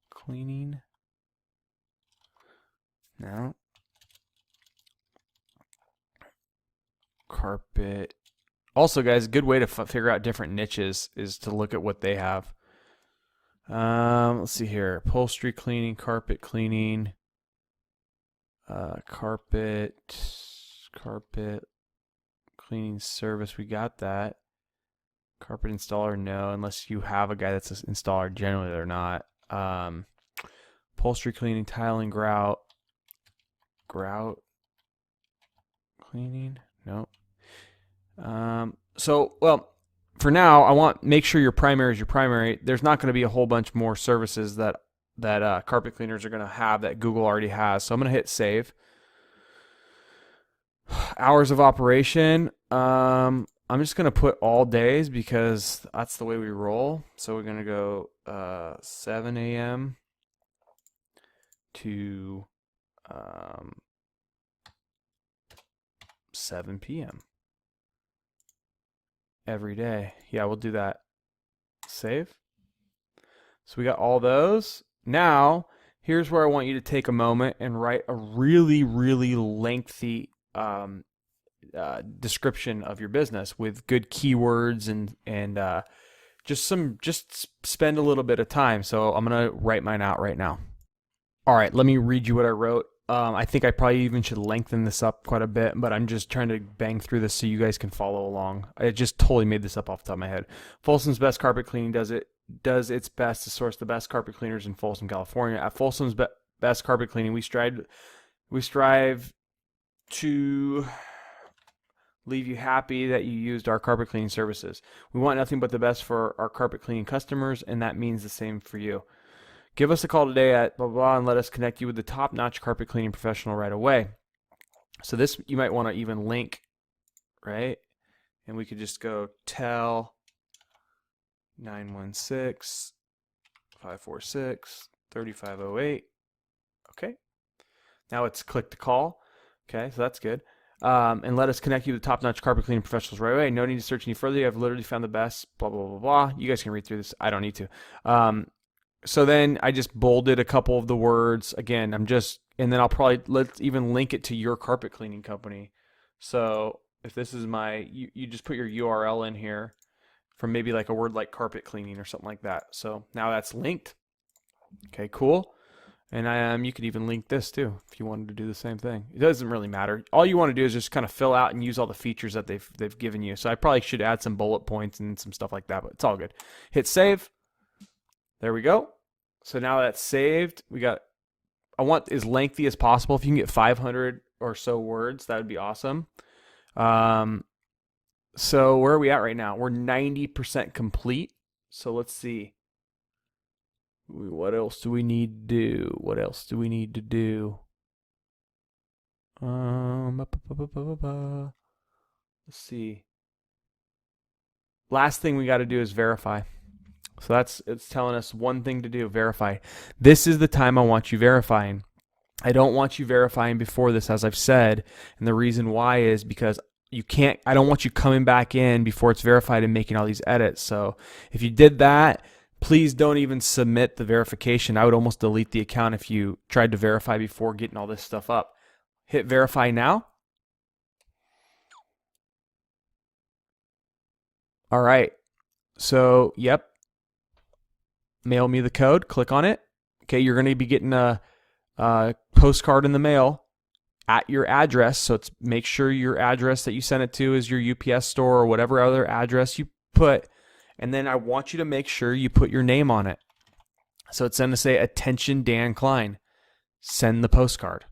cleaning. No. Carpet. Also, guys, a good way to figure out different niches is to look at what they have. Let's see here. Upholstery cleaning, carpet cleaning, carpet cleaning service. We got that. Carpet installer, no, unless you have a guy that's an installer. Generally, they're not. Upholstery cleaning, tile and grout cleaning, no. Well, for now, make sure your primary is your primary. There's not going to be a whole bunch more services that carpet cleaners are going to have that Google already has. So I'm going to hit save. Hours of operation. I'm just going to put all days because that's the way we roll. So we're going to go 7 a.m. to 7 p.m. every day. Yeah, we'll do that. Save. So we got all those. Now, here's where I want you to take a moment and write a really, really lengthy description of your business with good keywords and just spend a little bit of time. So I'm gonna write mine out right now. All right, let me read you what I wrote. I think I probably even should lengthen this up quite a bit, but I'm just trying to bang through this so you guys can follow along. I just totally made this up off the top of my head. Folsom's Best Carpet Cleaning does its best to source the best carpet cleaners in Folsom, California. At Folsom's Best Carpet Cleaning, we strive to leave you happy that you used our carpet cleaning services. We want nothing but the best for our carpet cleaning customers, and that means the same for you. Give us a call today at blah, blah, blah, and let us connect you with the top-notch carpet cleaning professional right away. So this, you might want to even link, right? And we could just go tell 916-546-3508. Okay. Now it's click to call. Okay, so that's good. And let us connect you with the top-notch carpet cleaning professionals right away. No need to search any further. I've literally found the best, blah, blah, blah, blah. You guys can read through this. I don't need to. So then I just bolded a couple of the words. Again, and then I'll probably, let's even link it to your carpet cleaning company. So if this is you just put your URL in here from maybe like a word like carpet cleaning or something like that. So now that's linked. Okay, cool. And you could even link this too if you wanted to do the same thing. It doesn't really matter. All you want to do is just kind of fill out and use all the features that they've given you. So I probably should add some bullet points and some stuff like that, but it's all good. Hit save. There we go. So now that's saved. I want as lengthy as possible. If you can get 500 or so words, that would be awesome. So where are we at right now? We're 90% complete. So let's see. What else do we need to do? Let's see. Last thing we got to do is verify. So it's telling us one thing to do, verify. This is the time I want you verifying. I don't want you verifying before this, as I've said, and the reason why is because I don't want you coming back in before it's verified and making all these edits. So if you did that, please don't even submit the verification. I would almost delete the account if you tried to verify before getting all this stuff up. Hit verify now. All right. So, yep. Mail me the code. Click on it. Okay, you're going to be getting a postcard in the mail at your address. So make sure your address that you send it to is your UPS store or whatever other address you put. And then I want you to make sure you put your name on it. So it's going to say, "Attention Dan Klein. Send the postcard."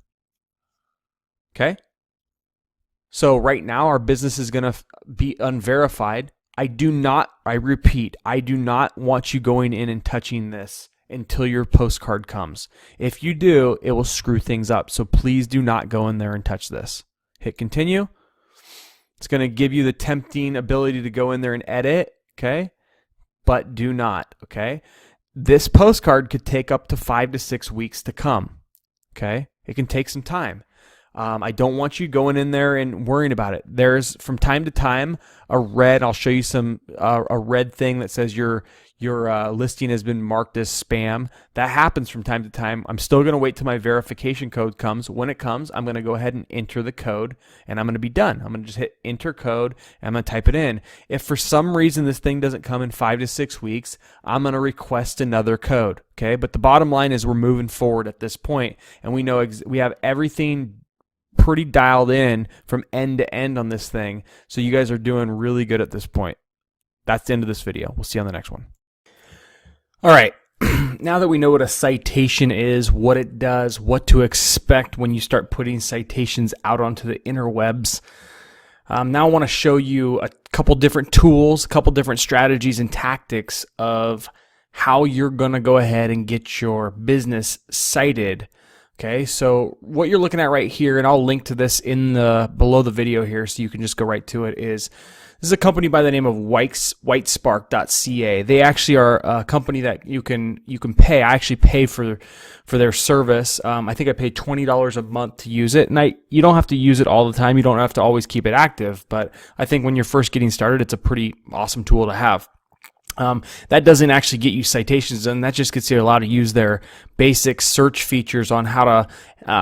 Okay? So right now our business is going to be unverified. I repeat, I do not want you going in and touching this until your postcard comes. If you do, it will screw things up. So please do not go in there and touch this. Hit continue. It's going to give you the tempting ability to go in there and edit, okay? But do not, okay? This postcard could take up to 5 to 6 weeks to come, Okay, it can take some time. I don't want you going in there and worrying about it. There's from time to time a red. I'll show you some a red thing that says your listing has been marked as spam. That happens from time to time. I'm still going to wait till my verification code comes. When it comes, I'm going to go ahead and enter the code, and I'm going to be done. I'm going to just hit enter code, and I'm going to type it in. If for some reason this thing doesn't come in 5 to 6 weeks, I'm going to request another code. Okay, but the bottom line is we're moving forward at this point, and we know we have everything pretty dialed in from end to end on this thing. So you guys are doing really good at this point. That's the end of this video. We'll see you on the next one. All right. Now that we know what a citation is, what it does, what to expect when you start putting citations out onto the interwebs, now I want to show you a couple different tools, a couple different strategies and tactics of how you're going to go ahead and get your business cited. Okay, so what you're looking at right here, and I'll link to this in below the video here so you can just go right to it, is this is a company by the name of whitespark.ca. They actually are a company that you can pay. I actually pay for their service. I think I pay $20 a month to use it, and you don't have to use it all the time. You don't have to always keep it active, but I think when you're first getting started, it's a pretty awesome tool to have. That doesn't actually get you citations, and that just gets you allowed to use their basic search features on how to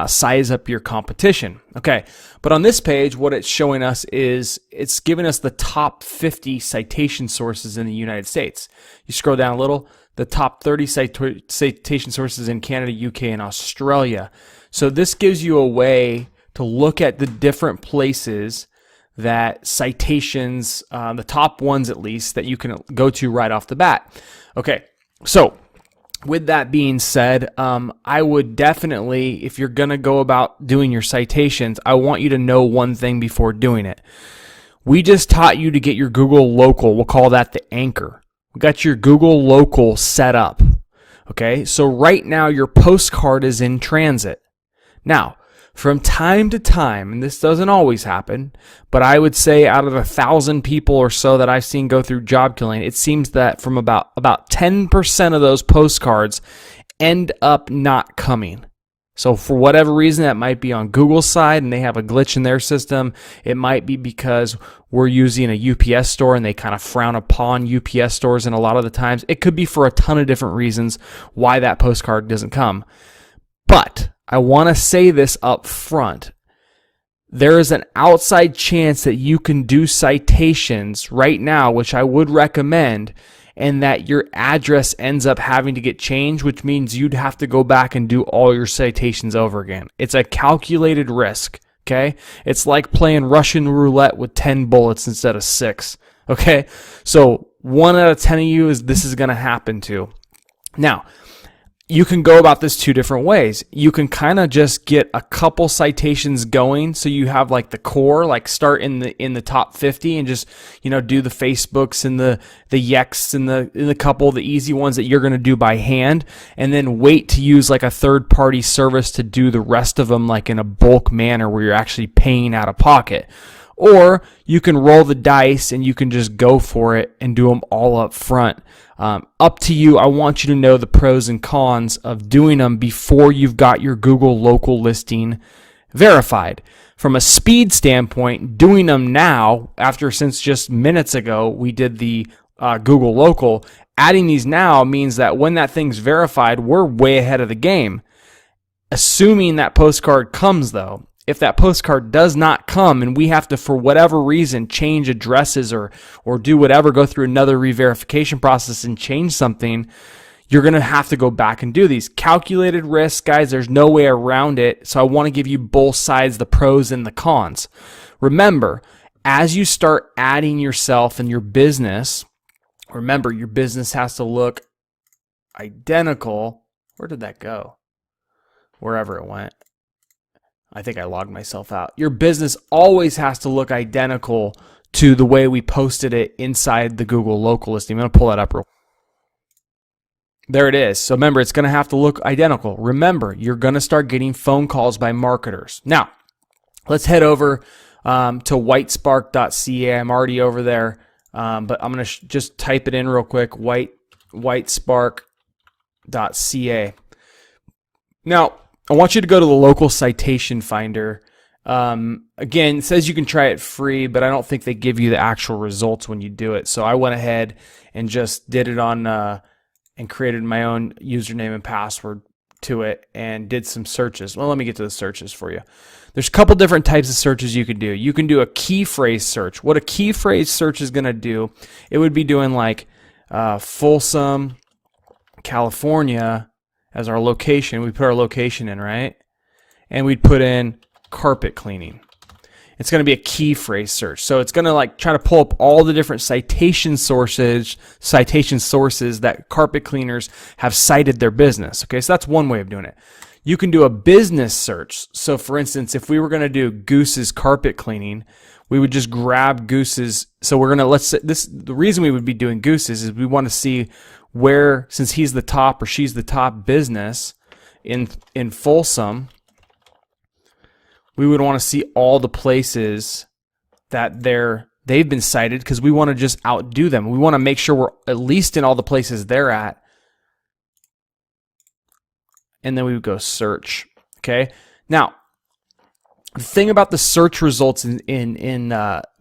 size up your competition. Okay, but on this page, what it's showing us is it's giving us the top 50 citation sources in the United States. You scroll down a little, the top 30 citation sources in Canada, UK, and Australia. So this gives you a way to look at the different places that citations, the top ones at least, that you can go to right off the bat. Okay, so with that being said, I would definitely, if you're going to go about doing your citations, I want you to know one thing before doing it. We just taught you to get your Google Local. We'll call that the anchor. We got your Google Local set up. Okay, so right now your postcard is in transit. Now, from time to time, and this doesn't always happen, but I would say out of 1,000 people or so that I've seen go through job killing, it seems that from about 10% of those postcards end up not coming. So for whatever reason, that might be on Google's side and they have a glitch in their system. It might be because we're using a UPS store and they kind of frown upon UPS stores, and a lot of the times it could be for a ton of different reasons why that postcard doesn't come. But I want to say this up front. There is an outside chance that you can do citations right now, which I would recommend, and that your address ends up having to get changed, which means you'd have to go back and do all your citations over again. It's a calculated risk, okay? It's like playing Russian roulette with 10 bullets instead of 6, okay? So 1 out of 10 of you this is going to happen to. Now, you can go about this 2 different ways. You can kind of just get a couple citations going, so you have like the core, like start in the top 50 and just, do the Facebooks and the Yeks and the couple of the easy ones that you're going to do by hand, and then wait to use like a third-party service to do the rest of them like in a bulk manner where you're actually paying out of pocket. Or you can roll the dice and you can just go for it and do them all up front. Up to you. I want you to know the pros and cons of doing them before you've got your Google Local listing verified. From a speed standpoint, doing them now, since just minutes ago we did the Google Local, adding these now means that when that thing's verified, we're way ahead of the game. Assuming that postcard comes though. If that postcard does not come and we have to, for whatever reason, change addresses or do whatever, go through another re-verification process and change something, you're going to have to go back and do these. Calculated risk, guys, there's no way around it. So I want to give you both sides, the pros and the cons. Remember, as you start adding yourself and your business, remember your business has to look identical. Where did that go? Wherever it went. I think I logged myself out. Your business always has to look identical to the way we posted it inside the Google Local listing. I'm going to pull that up real quick. There it is. So remember, it's going to have to look identical. Remember, you're going to start getting phone calls by marketers. Now, let's head over to whitespark.ca. I'm already over there, but I'm going to just type it in real quick, whitespark.ca. Now, I want you to go to the local citation finder. Again, it says you can try it free, but I don't think they give you the actual results when you do it. So I went ahead and just did it on and created my own username and password to it and did some searches. Well, let me get to the searches for you. There's a couple different types of searches you can do. You can do a key phrase search. What a key phrase search is going to do, it would be doing like Folsom, California as our location. We put our location in, right? And we'd put in carpet cleaning. It's going to be a key phrase search. So it's going to like try to pull up all the different citation sources that carpet cleaners have cited their business. Okay, so that's one way of doing it. You can do a business search. So for instance, if we were going to do Goose's carpet cleaning, we would just grab Goose's. So we're going to, let's say this, the reason we would be doing Goose's is we want to see where, since he's the top or she's the top business in Folsom, we would want to see all the places that they've been cited, because we want to just outdo them. We want to make sure we're at least in all the places they're at. And then we would go search. Okay. Now, the thing about the search results in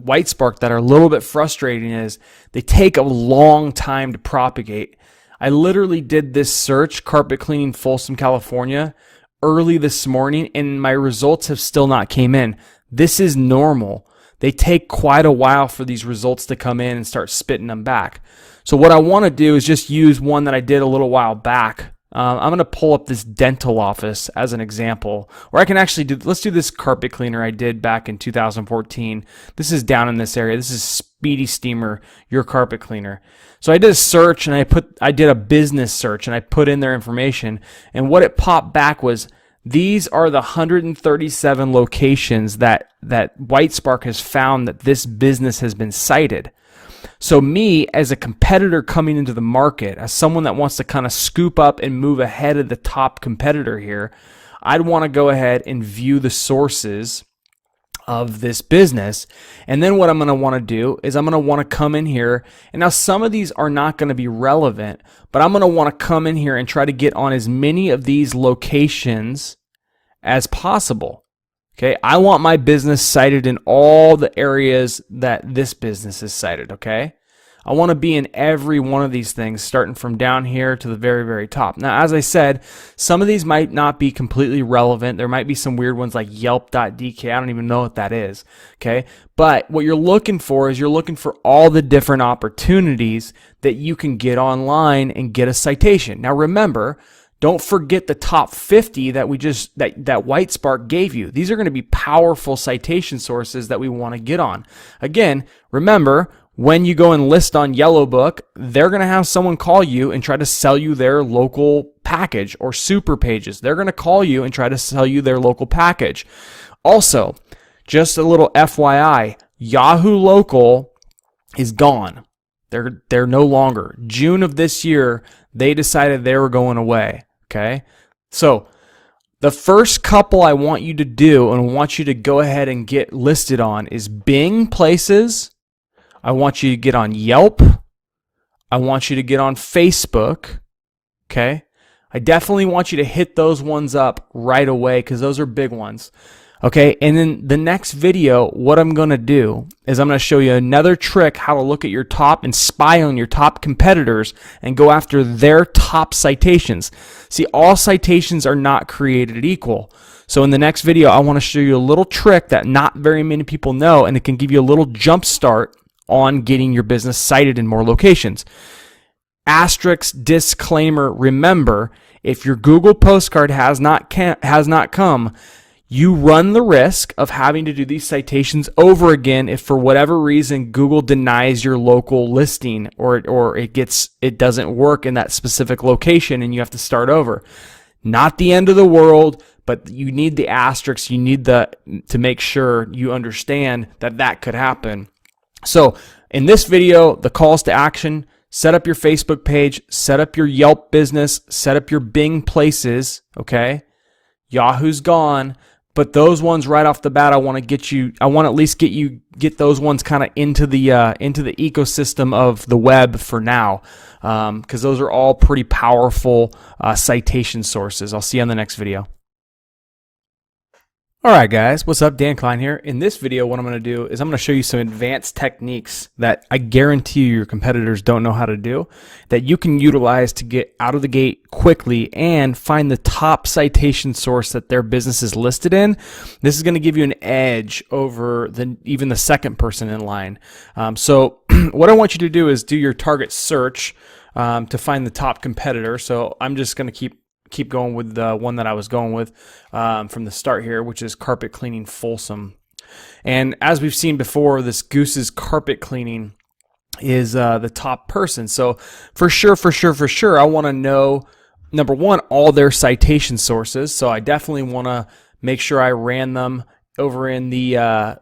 Whitespark that are a little bit frustrating is they take a long time to propagate. I literally did this search, carpet cleaning Folsom, California, early this morning, and my results have still not came in. This is normal. They take quite a while for these results to come in and start spitting them back. So what I want to do is just use one that I did a little while back. I'm going to pull up this dental office as an example, or I can actually do, let's do this carpet cleaner I did back in 2014. This is down in this area. This is Speedy Steamer, your carpet cleaner. So I did a search and I did a business search and I put in their information, and what it popped back was these are the 137 locations that Whitespark has found that this business has been cited. So me, as a competitor coming into the market, as someone that wants to kind of scoop up and move ahead of the top competitor here, I'd want to go ahead and view the sources of this business. And then what I'm going to want to do is I'm going to want to come in here, and now some of these are not going to be relevant, but I'm going to want to come in here and try to get on as many of these locations as possible. Okay, I want my business cited in all the areas that this business is cited, okay? I want to be in every one of these things, starting from down here to the very, very top. Now, as I said, some of these might not be completely relevant. There might be some weird ones like yelp.dk. I don't even know what that is, okay? But what you're looking for is you're looking for all the different opportunities that you can get online and get a citation. Now, remember, don't forget the top 50 that that Whitespark gave you. These are going to be powerful citation sources that we want to get on. Again, remember, when you go and list on Yellow Book, they're going to have someone call you and try to sell you their local package, or Super Pages. They're going to call you and try to sell you their local package. Also, just a little FYI, Yahoo Local is gone. They're no longer. June of this year, they decided they were going away. Okay, so the first couple I want you to do and want you to go ahead and get listed on is Bing Places. I want you to get on Yelp. I want you to get on Facebook. Okay, I definitely want you to hit those ones up right away because those are big ones. Okay, and then the next video, what I'm going to do is I'm going to show you another trick how to look at your top and spy on your top competitors and go after their top citations. See, all citations are not created equal. So in the next video, I want to show you a little trick that not very many people know, and it can give you a little jump start on getting your business cited in more locations. Asterisk disclaimer, remember, if your Google postcard has not come, you run the risk of having to do these citations over again if for whatever reason Google denies your local listing or it doesn't work in that specific location and you have to start over. Not the end of the world, but you need the asterisks. You need to make sure you understand that could happen. So in this video, the calls to action: set up your Facebook page, set up your Yelp business, set up your Bing Places. Okay, Yahoo's gone. But those ones right off the bat, I want to at least get those ones kind of into the ecosystem of the web for now, because those are all pretty powerful citation sources. I'll see you on the next video. All right, guys, what's up? Dan Klein here. In this video, what I'm going to do is I'm going to show you some advanced techniques that I guarantee you your competitors don't know how to do, that you can utilize to get out of the gate quickly and find the top citation source that their business is listed in. This is going to give you an edge over even the second person in line. So what I want you to do is do your target search to find the top competitor. So I'm just going to keep going with the one that I was going with from the start here, which is Carpet Cleaning Folsom. And as we've seen before, this Goose's Carpet Cleaning is the top person. So for sure, I want to know, number one, all their citation sources. So I definitely want to make sure I ran them over in the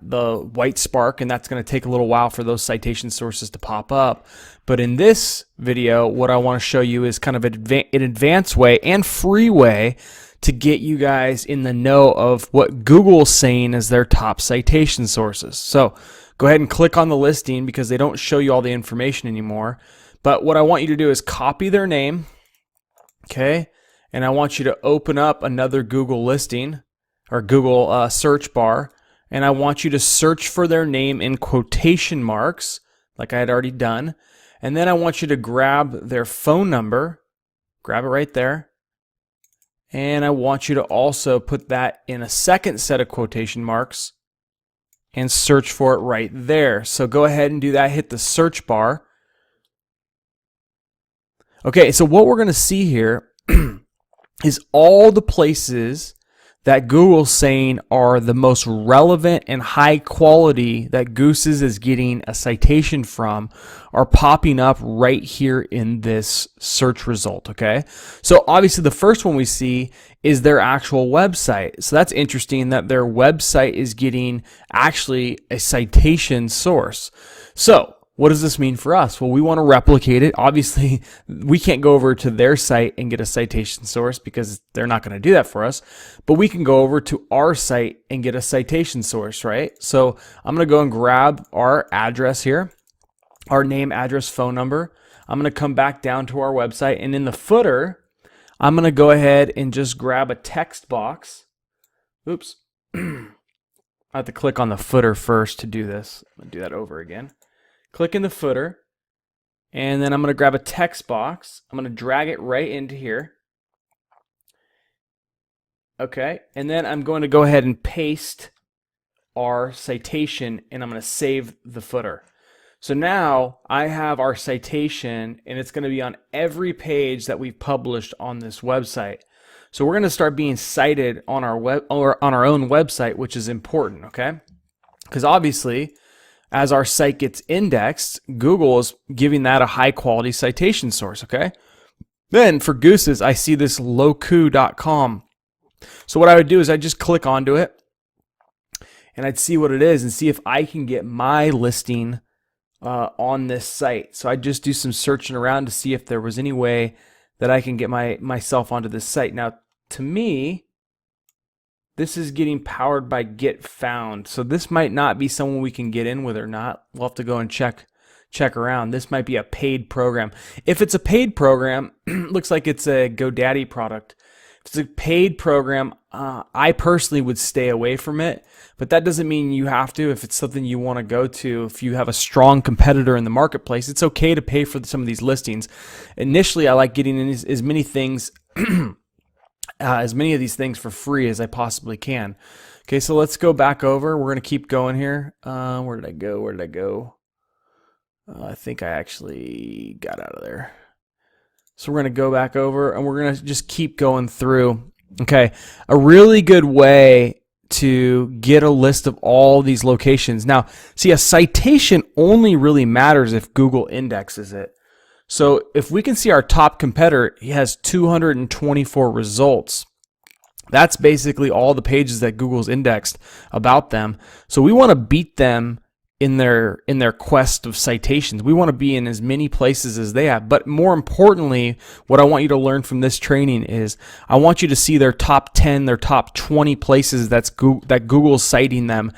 White Spark, and that's going to take a little while for those citation sources to pop up. But in this video, what I want to show you is kind of an advanced way and free way to get you guys in the know of what Google's saying as their top citation sources. So go ahead and click on the listing because they don't show you all the information anymore. But what I want you to do is copy their name, okay? And I want you to open up another Google listing or Google search bar, and I want you to search for their name in quotation marks, like I had already done. And then I want you to grab their phone number, grab it right there. And I want you to also put that in a second set of quotation marks and search for it right there. So go ahead and do that, hit the search bar. Okay, so what we're going to see here is all the places that Google's saying are the most relevant and high quality that Goose's is getting a citation from are popping up right here in this search result, okay? So obviously the first one we see is their actual website. So that's interesting that their website is getting actually a citation source. So what does this mean for us? Well, we want to replicate it. Obviously, we can't go over to their site and get a citation source because they're not going to do that for us. But we can go over to our site and get a citation source, right? So I'm going to go and grab our address here, our name, address, phone number. I'm going to come back down to our website, and in the footer, I'm going to go ahead and just grab a text box. Oops. I have to click on the footer first to do this. I'm going to do that over again. Click in the footer, and then I'm going to grab a text box. I'm going to drag it right into here. Okay, and then I'm going to go ahead and paste our citation, and I'm going to save the footer. So now I have our citation, and it's going to be on every page that we've published on this website. So we're going to start being cited on our web or on our own website, which is important, okay? Because obviously, as our site gets indexed, Google is giving that a high quality citation source, okay? Then for Goose's, I see this loku.com. So what I would do is I'd just click onto it and I'd see what it is and see if I can get my listing on this site. So I'd just do some searching around to see if there was any way that I can get myself onto this site. Now, to me, this is getting powered by Get Found. So this might not be someone we can get in with or not. We'll have to go and check around. This might be a paid program. If it's a paid program, looks like it's a GoDaddy product. If it's a paid program, I personally would stay away from it, but that doesn't mean you have to. If it's something you want to go to, if you have a strong competitor in the marketplace, it's okay to pay for some of these listings. Initially, I like getting in as many things as many of these things for free as I possibly can. Okay, so let's go back over. We're going to keep going here. Where did I go? I think I actually got out of there. So we're going to go back over and we're going to just keep going through. Okay, a really good way to get a list of all these locations. Now, see, a citation only really matters if Google indexes it. So if we can see our top competitor, he has 224 results. That's basically all the pages that Google's indexed about them. So we want to beat them in their quest of citations. We want to be in as many places as they have. But more importantly, what I want you to learn from this training is I want you to see their top 10, their top 20 places that Google's citing them,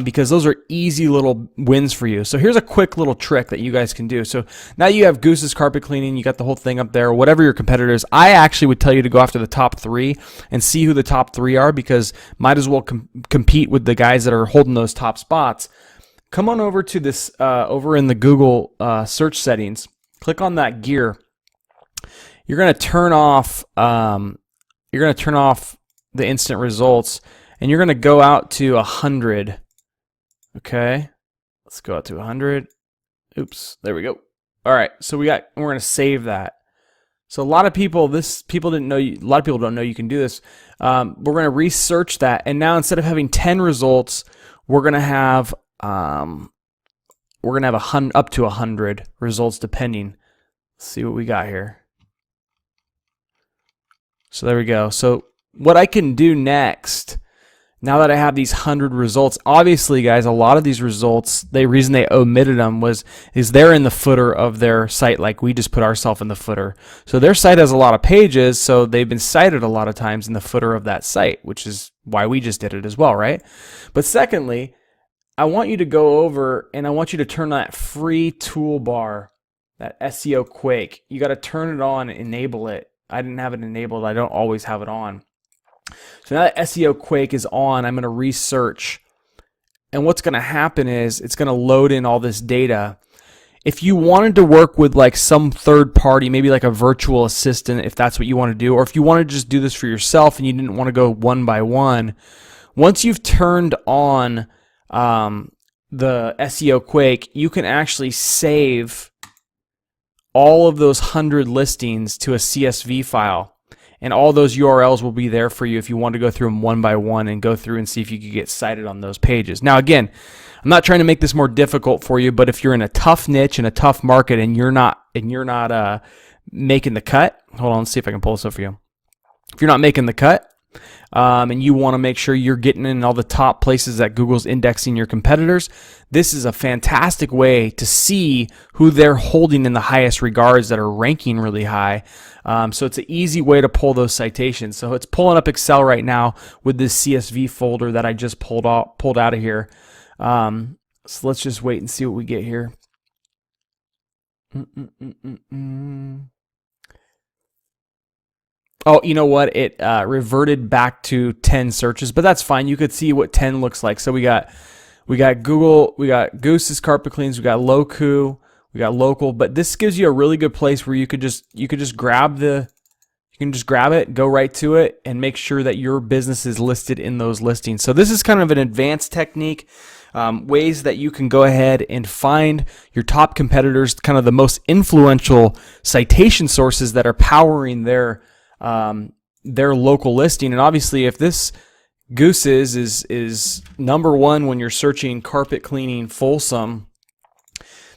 because those are easy little wins for you. So here's a quick little trick that you guys can do. So now you have Goose's Carpet Cleaning, you got the whole thing up there, whatever your competitor is. I actually would tell you to go after the top 3 and see who the top 3 are, because might as well compete with the guys that are holding those top spots. Come on over to this, over in the Google search settings. Click on that gear. You're going to turn off. You're going to turn off the instant results, and you're going to go out to 100. Okay, let's go out to 100. Oops, there we go. All right, so we're going to save that. So a lot of people, didn't know. A lot of people don't know you can do this. We're going to research that, and now instead of having 10 results, we're going to have up to 100 results depending. Let's see what we got here. So there we go. So what I can do next, now that I have these 100 results, obviously guys, a lot of these results, the reason they omitted them is they're in the footer of their site, like we just put ourselves in the footer. So their site has a lot of pages, so they've been cited a lot of times in the footer of that site, which is why we just did it as well, right? But secondly, I want you to go over and I want you to turn that free toolbar, that SEO Quake. You got to turn it on and enable it. I didn't have it enabled. I don't always have it on. So now that SEO Quake is on, I'm going to research. And what's going to happen is it's going to load in all this data. If you wanted to work with like some third party, maybe like a virtual assistant, if that's what you want to do, or if you want to just do this for yourself and you didn't want to go one by one, once you've turned on the SEO Quake, you can actually save all of those 100 listings to a CSV file, and all those URLs will be there for you if you want to go through them one by one and go through and see if you could get cited on those pages. Now again, I'm not trying to make this more difficult for you, but if you're in a tough niche and a tough market and you're not making the cut, hold on, let's see if I can pull this up for you. If you're not making the cut, and you want to make sure you're getting in all the top places that Google's indexing your competitors, this is a fantastic way to see who they're holding in the highest regards that are ranking really high. So it's an easy way to pull those citations. So it's pulling up Excel right now with this CSV folder that I just pulled out of here. So let's just wait and see what we get here. Oh, you know what? It reverted back to 10 searches, but that's fine. You could see what 10 looks like. So we got Google, we got Goose's Carpet Cleans, we got Loku, we got local. But this gives you a really good place where you could just grab it, go right to it, and make sure that your business is listed in those listings. So this is kind of an advanced technique. Ways that you can go ahead and find your top competitors, kind of the most influential citation sources that are powering their local listing. And obviously, if this Goose's is number one when you're searching carpet cleaning Folsom,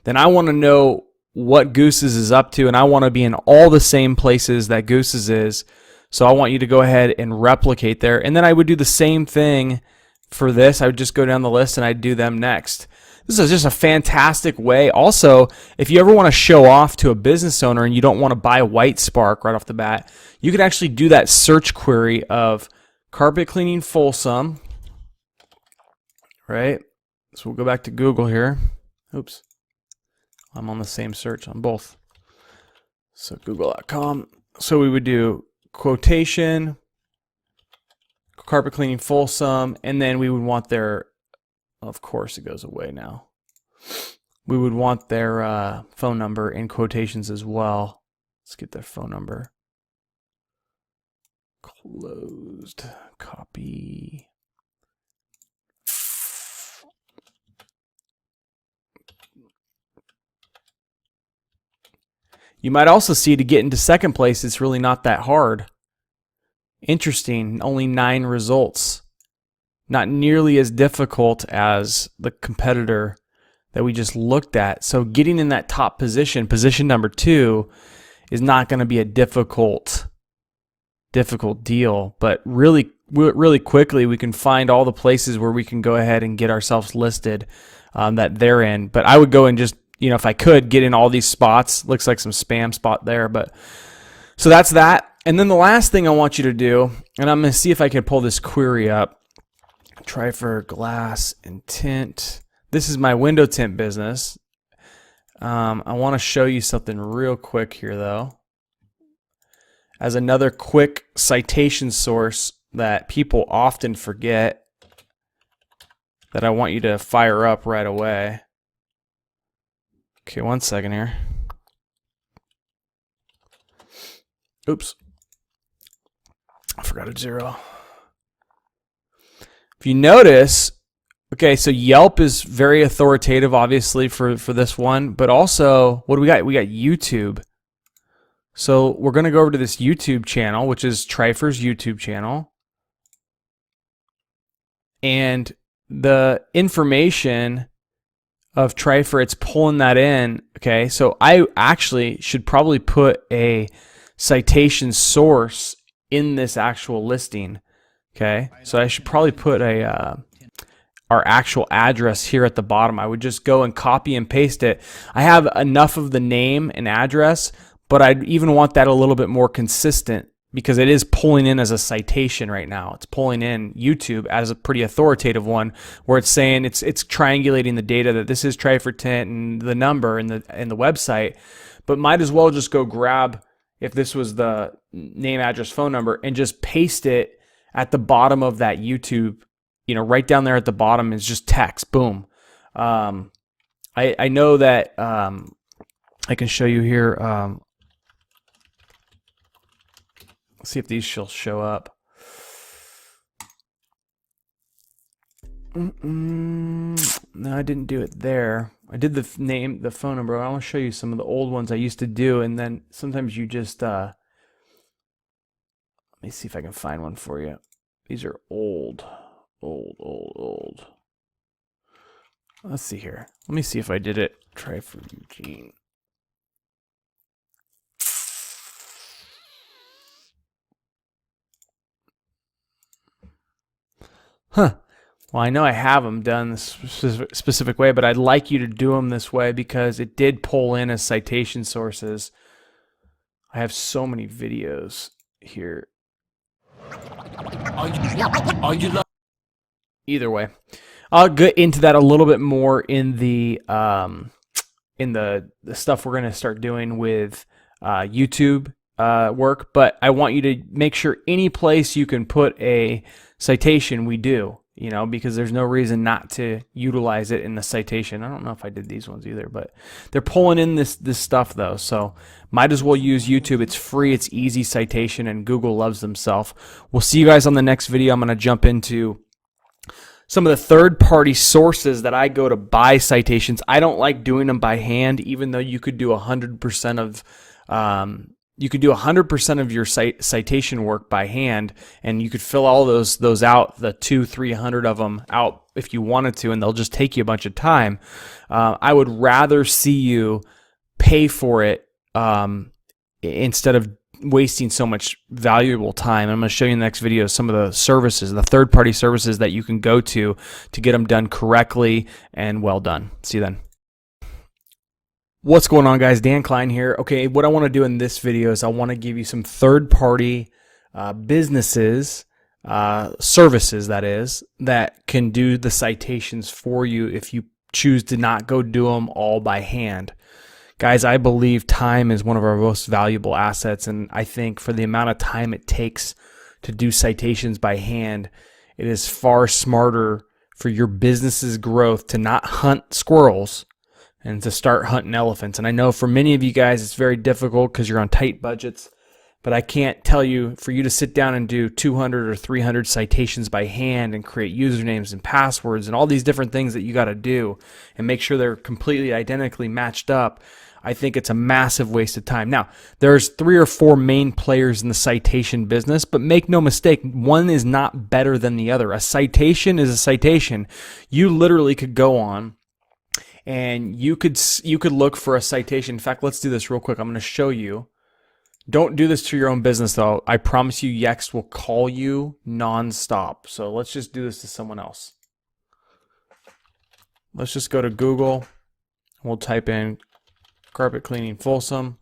then I want to know what Goose's is up to, and I want to be in all the same places that Goose's is. So I want you to go ahead and replicate there. And then I would do the same thing for this. I would just go down the list and I'd do them next. This is just a fantastic way. Also, if you ever want to show off to a business owner and you don't want to buy White Spark right off the bat, you can actually do that search query of carpet cleaning Folsom, right? So we'll go back to Google here. Oops. I'm on the same search on both. So google.com. So we would do quotation, carpet cleaning Folsom, and then we would want their, of course it goes away now. We would want their phone number in quotations as well. Let's get their phone number. Closed. Copy. You might also see to get into second place, it's really not that hard. Interesting, only 9 results. Not nearly as difficult as the competitor that we just looked at. So getting in that top position, position number 2, is not going to be a difficult deal. But really quickly, we can find all the places where we can go ahead and get ourselves listed. that they're in. But I would go and just, if I could, get in all these spots. Looks like some spam spot there, but so that's that. And then the last thing I want you to do, and I'm going to see if I can pull this query up. Try for glass and tint. This is my window tint business. I want to show you something real quick here, though, as another quick citation source that people often forget that I want you to fire up right away. Okay, 1 second here. Oops. I forgot a 0. If you notice, okay, so Yelp is very authoritative, obviously, for this one, but also, what do we got? We got YouTube. So we're going to go over to this YouTube channel, which is Trifer's YouTube channel. And the information of Trifer, it's pulling that in, okay? So I actually should probably put a citation source in this actual listing, okay? So I should probably put a our actual address here at the bottom. I would just go and copy and paste it. I have enough of the name and address, but I'd even want that a little bit more consistent because it is pulling in as a citation right now. It's pulling in YouTube as a pretty authoritative one where it's saying it's triangulating the data that this is Trifer Tint and the number and the website, but might as well just go grab, if this was the name, address, phone number, and just paste it at the bottom of that YouTube. Right down there at the bottom is just text. Boom. I know that I can show you here. Let's see if these shall show up. No, I didn't do it there. I did the name, the phone number. I want to show you some of the old ones I used to do, and then sometimes you just let me see if I can find one for you. These are old. Let's see here. Let me see if I did it. Try for Eugene. Huh. Well, I know I have them done this specific way, but I'd like you to do them this way because it did pull in as citation sources. I have so many videos here. Either way, I'll get into that a little bit more in the stuff we're going to start doing with YouTube work. But I want you to make sure any place you can put a citation, we do. Because there's no reason not to utilize it in the citation. I don't know if I did these ones either, but they're pulling in this stuff though. So might as well use YouTube. It's free, it's easy citation, and Google loves themselves. We'll see you guys on the next video. I'm going to jump into some of the third-party sources that I go to buy citations. I don't like doing them by hand, even though you could do 100% of your citation work by hand, and you could fill all those out, the 200-300 of them out if you wanted to, and they'll just take you a bunch of time. I would rather see you pay for it instead of wasting so much valuable time. I'm going to show you in the next video some of the services, the third-party services that you can go to get them done correctly and well done. See you then. What's going on, guys? Dan Klein here. Okay, what I want to do in this video is I want to give you some third-party businesses, services that is, that can do the citations for you if you choose to not go do them all by hand. Guys, I believe time is one of our most valuable assets, and I think for the amount of time it takes to do citations by hand, it is far smarter for your business's growth to not hunt squirrels and to start hunting elephants. And I know for many of you guys it's very difficult because you're on tight budgets, but I can't tell you, for you to sit down and do 200 or 300 citations by hand and create usernames and passwords and all these different things that you got to do and make sure they're completely identically matched up, I think it's a massive waste of time. Now, there's 3 or 4 main players in the citation business, but make no mistake, one is not better than the other. A citation is a citation. You literally could go on and you could look for a citation. In fact, let's do this real quick. I'm going to show you. Don't do this to your own business, though. I promise you, Yext will call you nonstop. So let's just do this to someone else. let's just go to Google. We'll type in carpet cleaning Folsom.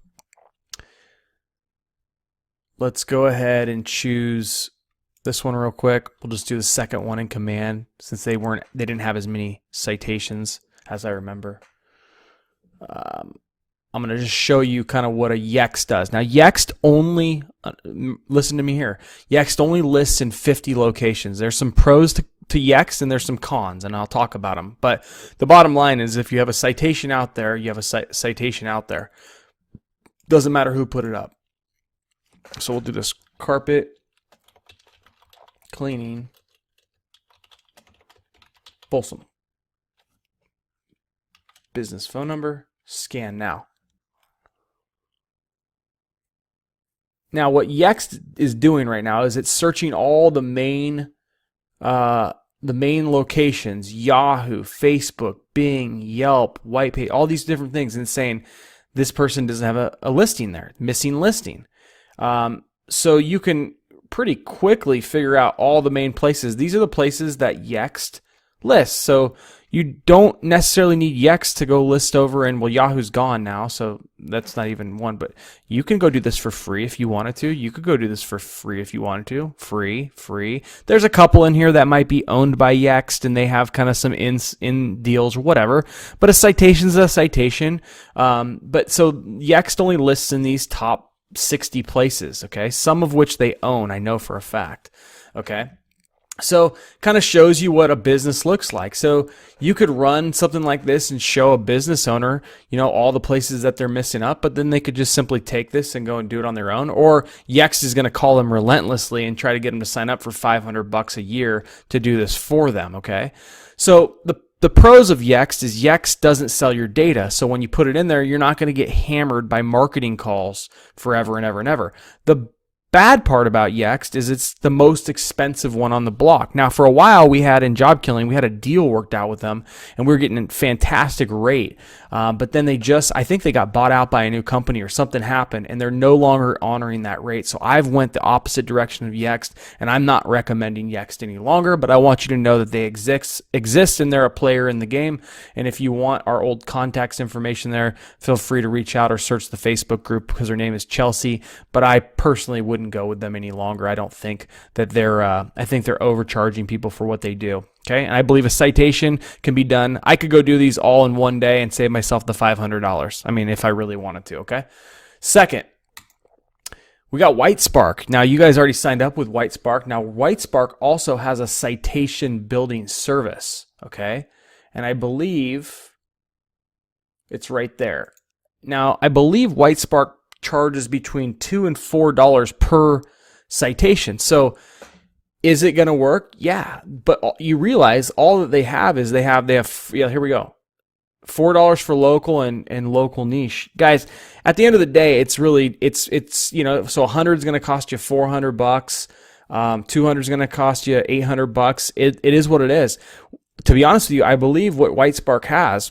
Let's go ahead and choose this one real quick. We'll just do the second one in command since they didn't have as many citations as I remember. I'm going to just show you kind of what a Yext does. Now, Yext only, listen to me here, Yext only lists in 50 locations. There's some pros to Yext and there's some cons, and I'll talk about them. But the bottom line is if you have a citation out there, you have a citation out there. Doesn't matter who put it up. So we'll do this carpet cleaning Folsom. Business phone number, scan now. Now, what Yext is doing right now is it's searching all the main locations: Yahoo, Facebook, Bing, Yelp, Whitepage, all these different things, and saying this person doesn't have a listing there, missing listing. So you can pretty quickly figure out all the main places. These are the places that Yext lists. So you don't necessarily need Yext to go list over, and well, Yahoo's gone now, so that's not even one, but you can go do this for free if you wanted to. You could go do this for free if you wanted to. Free. There's a couple in here that might be owned by Yext, and they have kind of some in deals or whatever, but a citation's a citation. But so Yext only lists in these top 60 places, okay? Some of which they own, I know for a fact, okay? So kind of shows you what a business looks like. So you could run something like this and show a business owner, you know, all the places that they're missing up, but then they could just simply take this and go and do it on their own. Or Yext is going to call them relentlessly and try to get them to sign up for $500 a year to do this for them, okay? So the pros of Yext is Yext doesn't sell your data. So when you put it in there, you're not going to get hammered by marketing calls forever and ever and ever. The bad part about Yext is it's the most expensive one on the block. Now, for a while, we had in Job Killing, we had a deal worked out with them, and we were getting a fantastic rate. But then I think they got bought out by a new company or something happened, and they're no longer honoring that rate. So I've went the opposite direction of Yext, and I'm not recommending Yext any longer, but I want you to know that they exist and they're a player in the game. And if you want our old contacts information there, feel free to reach out or search the Facebook group because her name is Chelsea. But I personally wouldn't go with them any longer. I don't think that I think they're overcharging people for what they do. Okay. And I believe a citation can be done. I could go do these all in one day and save myself the $500. I mean, if I really wanted to. Okay. Second, we got WhiteSpark. Now, you guys already signed up with WhiteSpark. Now, WhiteSpark also has a citation building service. Okay. And I believe it's right there. Now, I believe WhiteSpark charges between $2 and $4 per citation. So is it going to work? Yeah. But you realize all that they have is here we go. $4 for local and local niche. Guys, at the end of the day, it's so 100 is going to cost you $400. 200 is going to cost you $800. It is what it is. To be honest with you, I believe what WhiteSpark has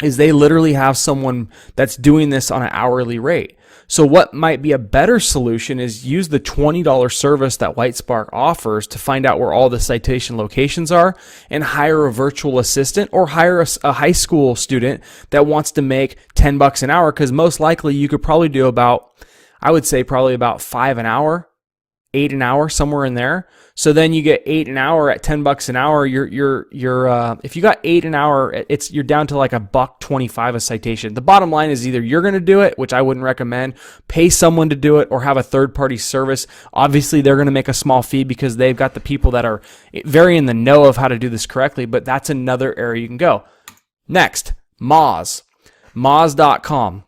is they literally have someone that's doing this on an hourly rate. So what might be a better solution is use the $20 service that WhiteSpark offers to find out where all the citation locations are and hire a virtual assistant or hire a high school student that wants to make $10 an hour, because most likely you could probably do about $5 an hour, $8 an hour, somewhere in there. So then you get $8 an hour at $10 an hour. If you got $8 an hour, you're down to like $1.25 a citation. The bottom line is either you're going to do it, which I wouldn't recommend, pay someone to do it, or have a third-party service. Obviously, they're going to make a small fee because they've got the people that are very in the know of how to do this correctly. But that's another area you can go. Next, Moz, Moz.com.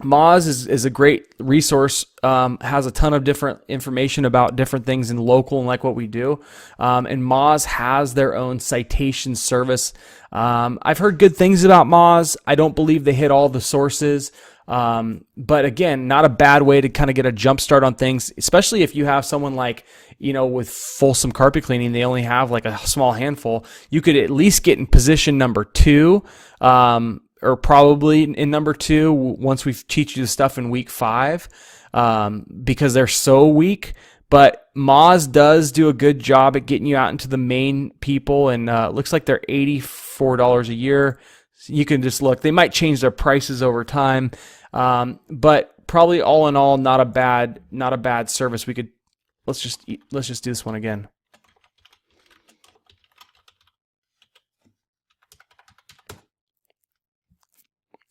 Moz is a great resource, has a ton of different information about different things in local and like what we do. And Moz has their own citation service. I've heard good things about Moz. I don't believe they hit all the sources. But again, not a bad way to kind of get a jump start on things, especially if you have someone like, with Folsom carpet cleaning, they only have like a small handful. You could at least get in position number 2, or probably in number 2 once we teach you the stuff in week 5, because they're so weak. But Moz does do a good job at getting you out into the main people, and looks like they're 84 $84 a year. You can just look. They might change their prices over time, but probably all in all, not a bad service. We could let's just do this one again.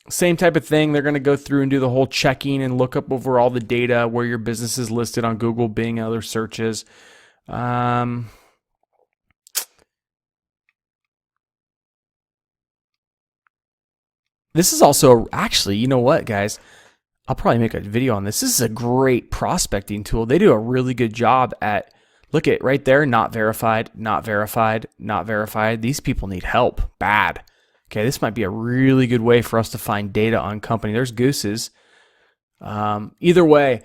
Same type of thing. They're going to go through and do the whole checking and look up over all the data where your business is listed on Google, Bing, and other searches. This is also, actually, you know what, guys? I'll probably make a video on this. This is a great prospecting tool. They do a really good job at, look at right there, not verified, not verified, not verified. These people need help, bad. Okay, this might be a really good way for us to find data on company. There's Gooses. Either way,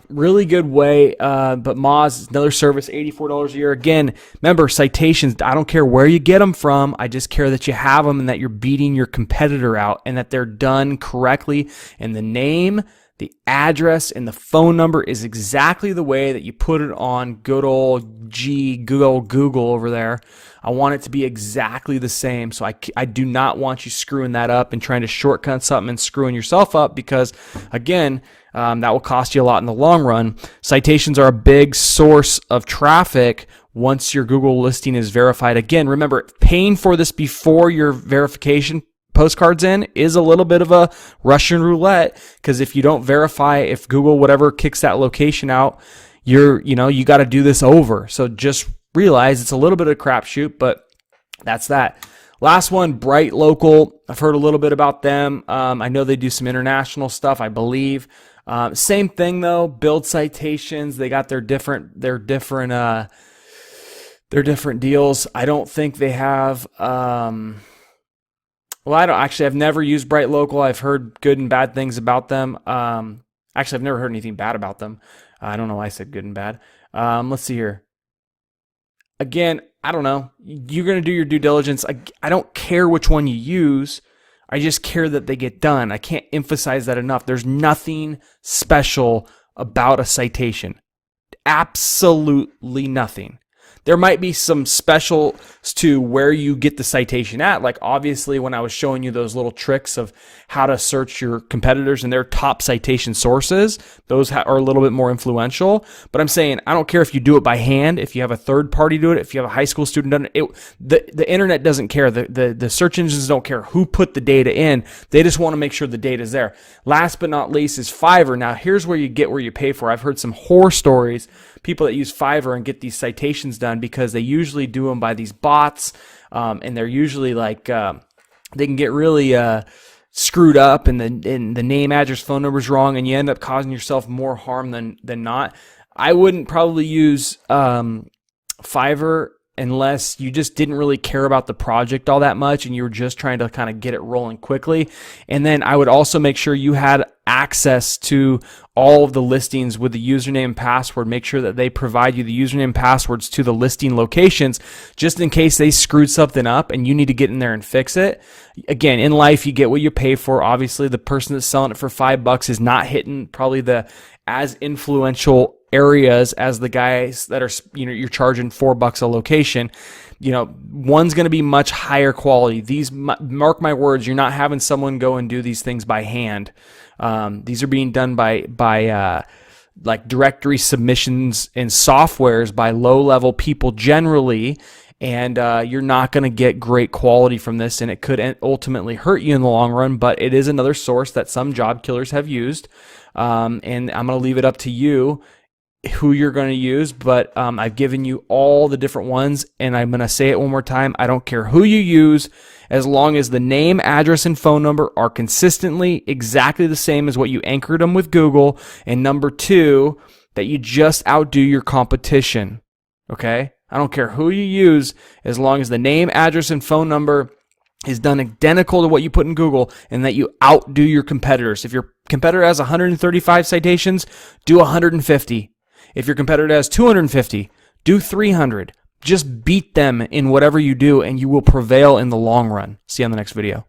really good way. But Moz, another service, $84 a year. Again, remember, citations, I don't care where you get them from. I just care that you have them and that you're beating your competitor out and that they're done correctly. And the name, the address, and the phone number is exactly the way that you put it on good old Google over there. I want it to be exactly the same. So I do not want you screwing that up and trying to shortcut something and screwing yourself up because, again, that will cost you a lot in the long run. Citations are a big source of traffic once your Google listing is verified. Again, remember, paying for this before your verification postcards in is a little bit of a Russian roulette, because if you don't verify, if Google whatever kicks that location out, you got to do this over. So just realize it's a little bit of a crapshoot, but that's that. Last one, Bright Local. I've heard a little bit about them. I know they do some international stuff, I believe. Same thing though, build citations. They got their different deals. I don't think they have. Well, I've never used Bright Local. I've heard good and bad things about them. Actually, I've never heard anything bad about them. I don't know why I said good and bad. Let's see here. Again, I don't know. You're going to do your due diligence. I don't care which one you use. I just care that they get done. I can't emphasize that enough. There's nothing special about a citation. Absolutely nothing. There might be some specials to where you get the citation at. Like obviously when I was showing you those little tricks of how to search your competitors and their top citation sources, those are a little bit more influential. But I'm saying I don't care if you do it by hand, if you have a third party do it, if you have a high school student done it. The internet doesn't care. The search engines don't care who put the data in. They just want to make sure the data is there. Last but not least is Fiverr. Now here's where you get where you pay for. I've heard some horror stories. People that use Fiverr and get these citations done because they usually do them by these bots, and they're usually like they can get really screwed up, and the name, address, phone number is wrong, and you end up causing yourself more harm than not. I wouldn't probably use Fiverr unless you just didn't really care about the project all that much and you were just trying to kind of get it rolling quickly. And then I would also make sure you had access to all of the listings with the username and password. Make sure that they provide you the username and passwords to the listing locations just in case they screwed something up and you need to get in there and fix it. Again, in life, you get what you pay for. Obviously, the person that's selling it for $5 is not hitting probably the as influential areas as the guys that are, you're charging $4 a location. One's going to be much higher quality. These, mark my words, you're not having someone go and do these things by hand. These are being done by like directory submissions and softwares by low-level people generally, and you're not going to get great quality from this, and it could ultimately hurt you in the long run, but it is another source that some job killers have used, and I'm going to leave it up to you who you're going to use, but I've given you all the different ones, and I'm going to say it one more time. I don't care who you use, as long as the name, address, and phone number are consistently exactly the same as what you anchored them with Google, and number two, that you just outdo your competition, okay? I don't care who you use, as long as the name, address, and phone number is done identical to what you put in Google and that you outdo your competitors. If your competitor has 135 citations, do 150. If your competitor has 250, do 300. Just beat them in whatever you do and you will prevail in the long run. See you on the next video.